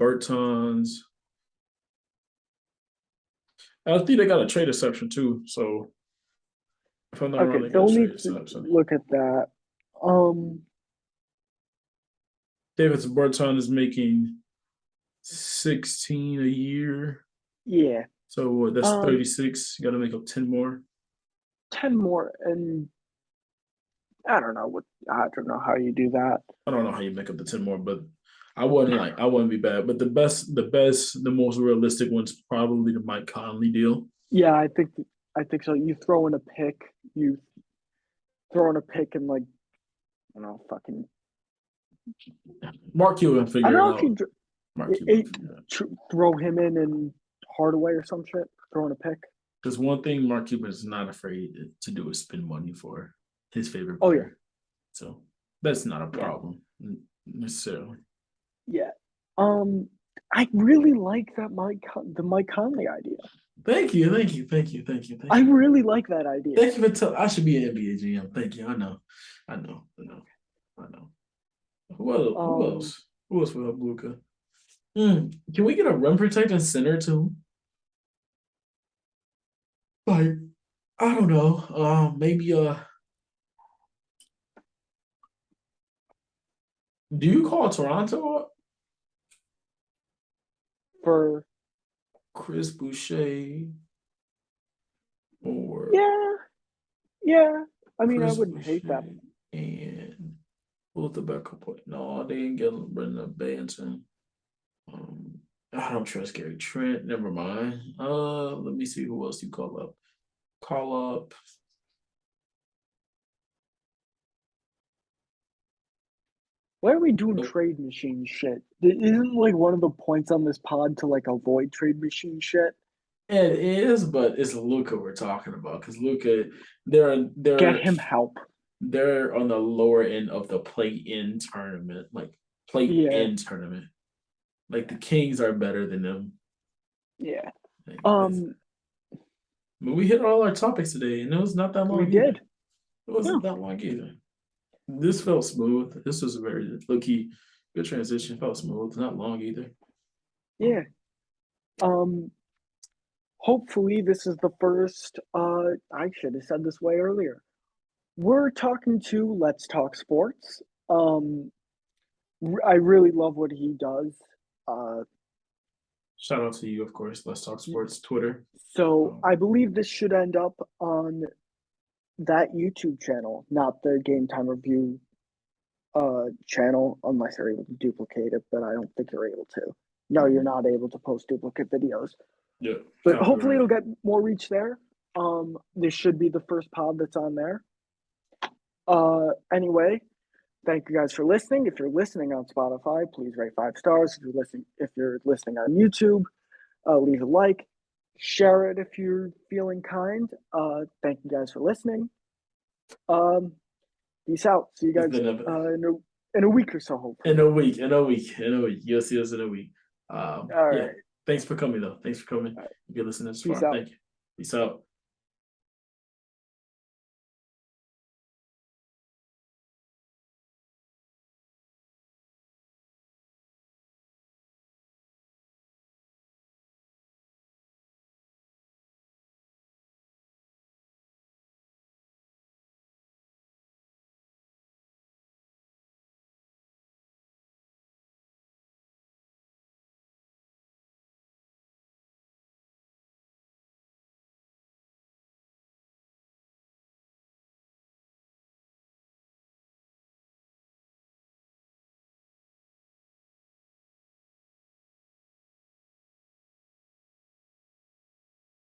Bertans. I think they got a trade exception too. So if I'm not wrong, Okay, they got a they'll trade need to exception. look at that. Um, David Berton is making 16 a year. yeah. So that's Um, 36. You got to make up 10 more. 10 more, and I don't know how you do that. I don't know how you make up the 10 more, but I wouldn't be bad. But the most realistic one's probably the Mike Conley deal. Yeah, I think so. You throw in a pick and like I don't know, fucking. Mark Cuban I don't figure it know if out. you Mark Cuban figure it out. throw him in and Hardaway or some shit. Throwing a pick. Because one thing Mark Cuban is not afraid to do is spend money for his favorite Oh yeah, player. So that's not a yeah, problem necessarily. yeah. Um, I really like the Mike Conley idea. Thank you, thank you, thank you, thank you, thank I you. really like that idea. Thank you for telling. I should be an NBA GM. Thank you. I know. I know. I know. I know. Who else? Who Um, else? Who else will help Luca? Can we get a rim protecting center too? Like, I don't know. Maybe do you call Toronto up? for Chris Boucher or yeah, yeah. I mean, I Chris wouldn't hate that. Boucher and who's the backup point? No, they didn't get Brendan Banton. Um, I don't trust Gary Trent. Never mind. Let me see who else you call up. Call up. Why are we doing Nope. trade machine shit? Isn't like one of the points on this pod to like avoid trade machine shit? It is, but it's Luca we're talking about because Luca, Get him help. they're on the lower end of the play-in tournament, like Yeah, play-in tournament. Like the Kings are better than them. yeah. Like, Um, but we hit all our topics today, and it was not that we long either. did. It wasn't No, that long either. This felt smooth. This was a very low-key good transition. Felt smooth, not long either. yeah. Um, hopefully this is the first. I should have said this way earlier. We're talking to Let's Talk Sports. Um, I really love what he does. Uh, Shout out to you, of course. Let's talk sports. Twitter. so Um, I believe this should end up on that YouTube channel, not the Game Time Review channel, unless you're able to duplicate it, but I don't think you're able to. No, you're not able to post duplicate videos. yeah, But hopefully copyright. it'll get more reach there. This should be the first pod that's on there. Anyway, thank you guys for listening. If you're listening on Spotify, please rate 5 stars. If you're listening on YouTube, leave a like, share it if you're feeling kind. Thank you guys for listening. Um, peace out. See you It's guys been a in a week or so, hopefully. in a week, in a week, in a week. You'll see us in a week. All Yeah. right. Thanks for coming though. Thanks for coming. All right. If you're listening this Peace far, out. thank you. Peace out.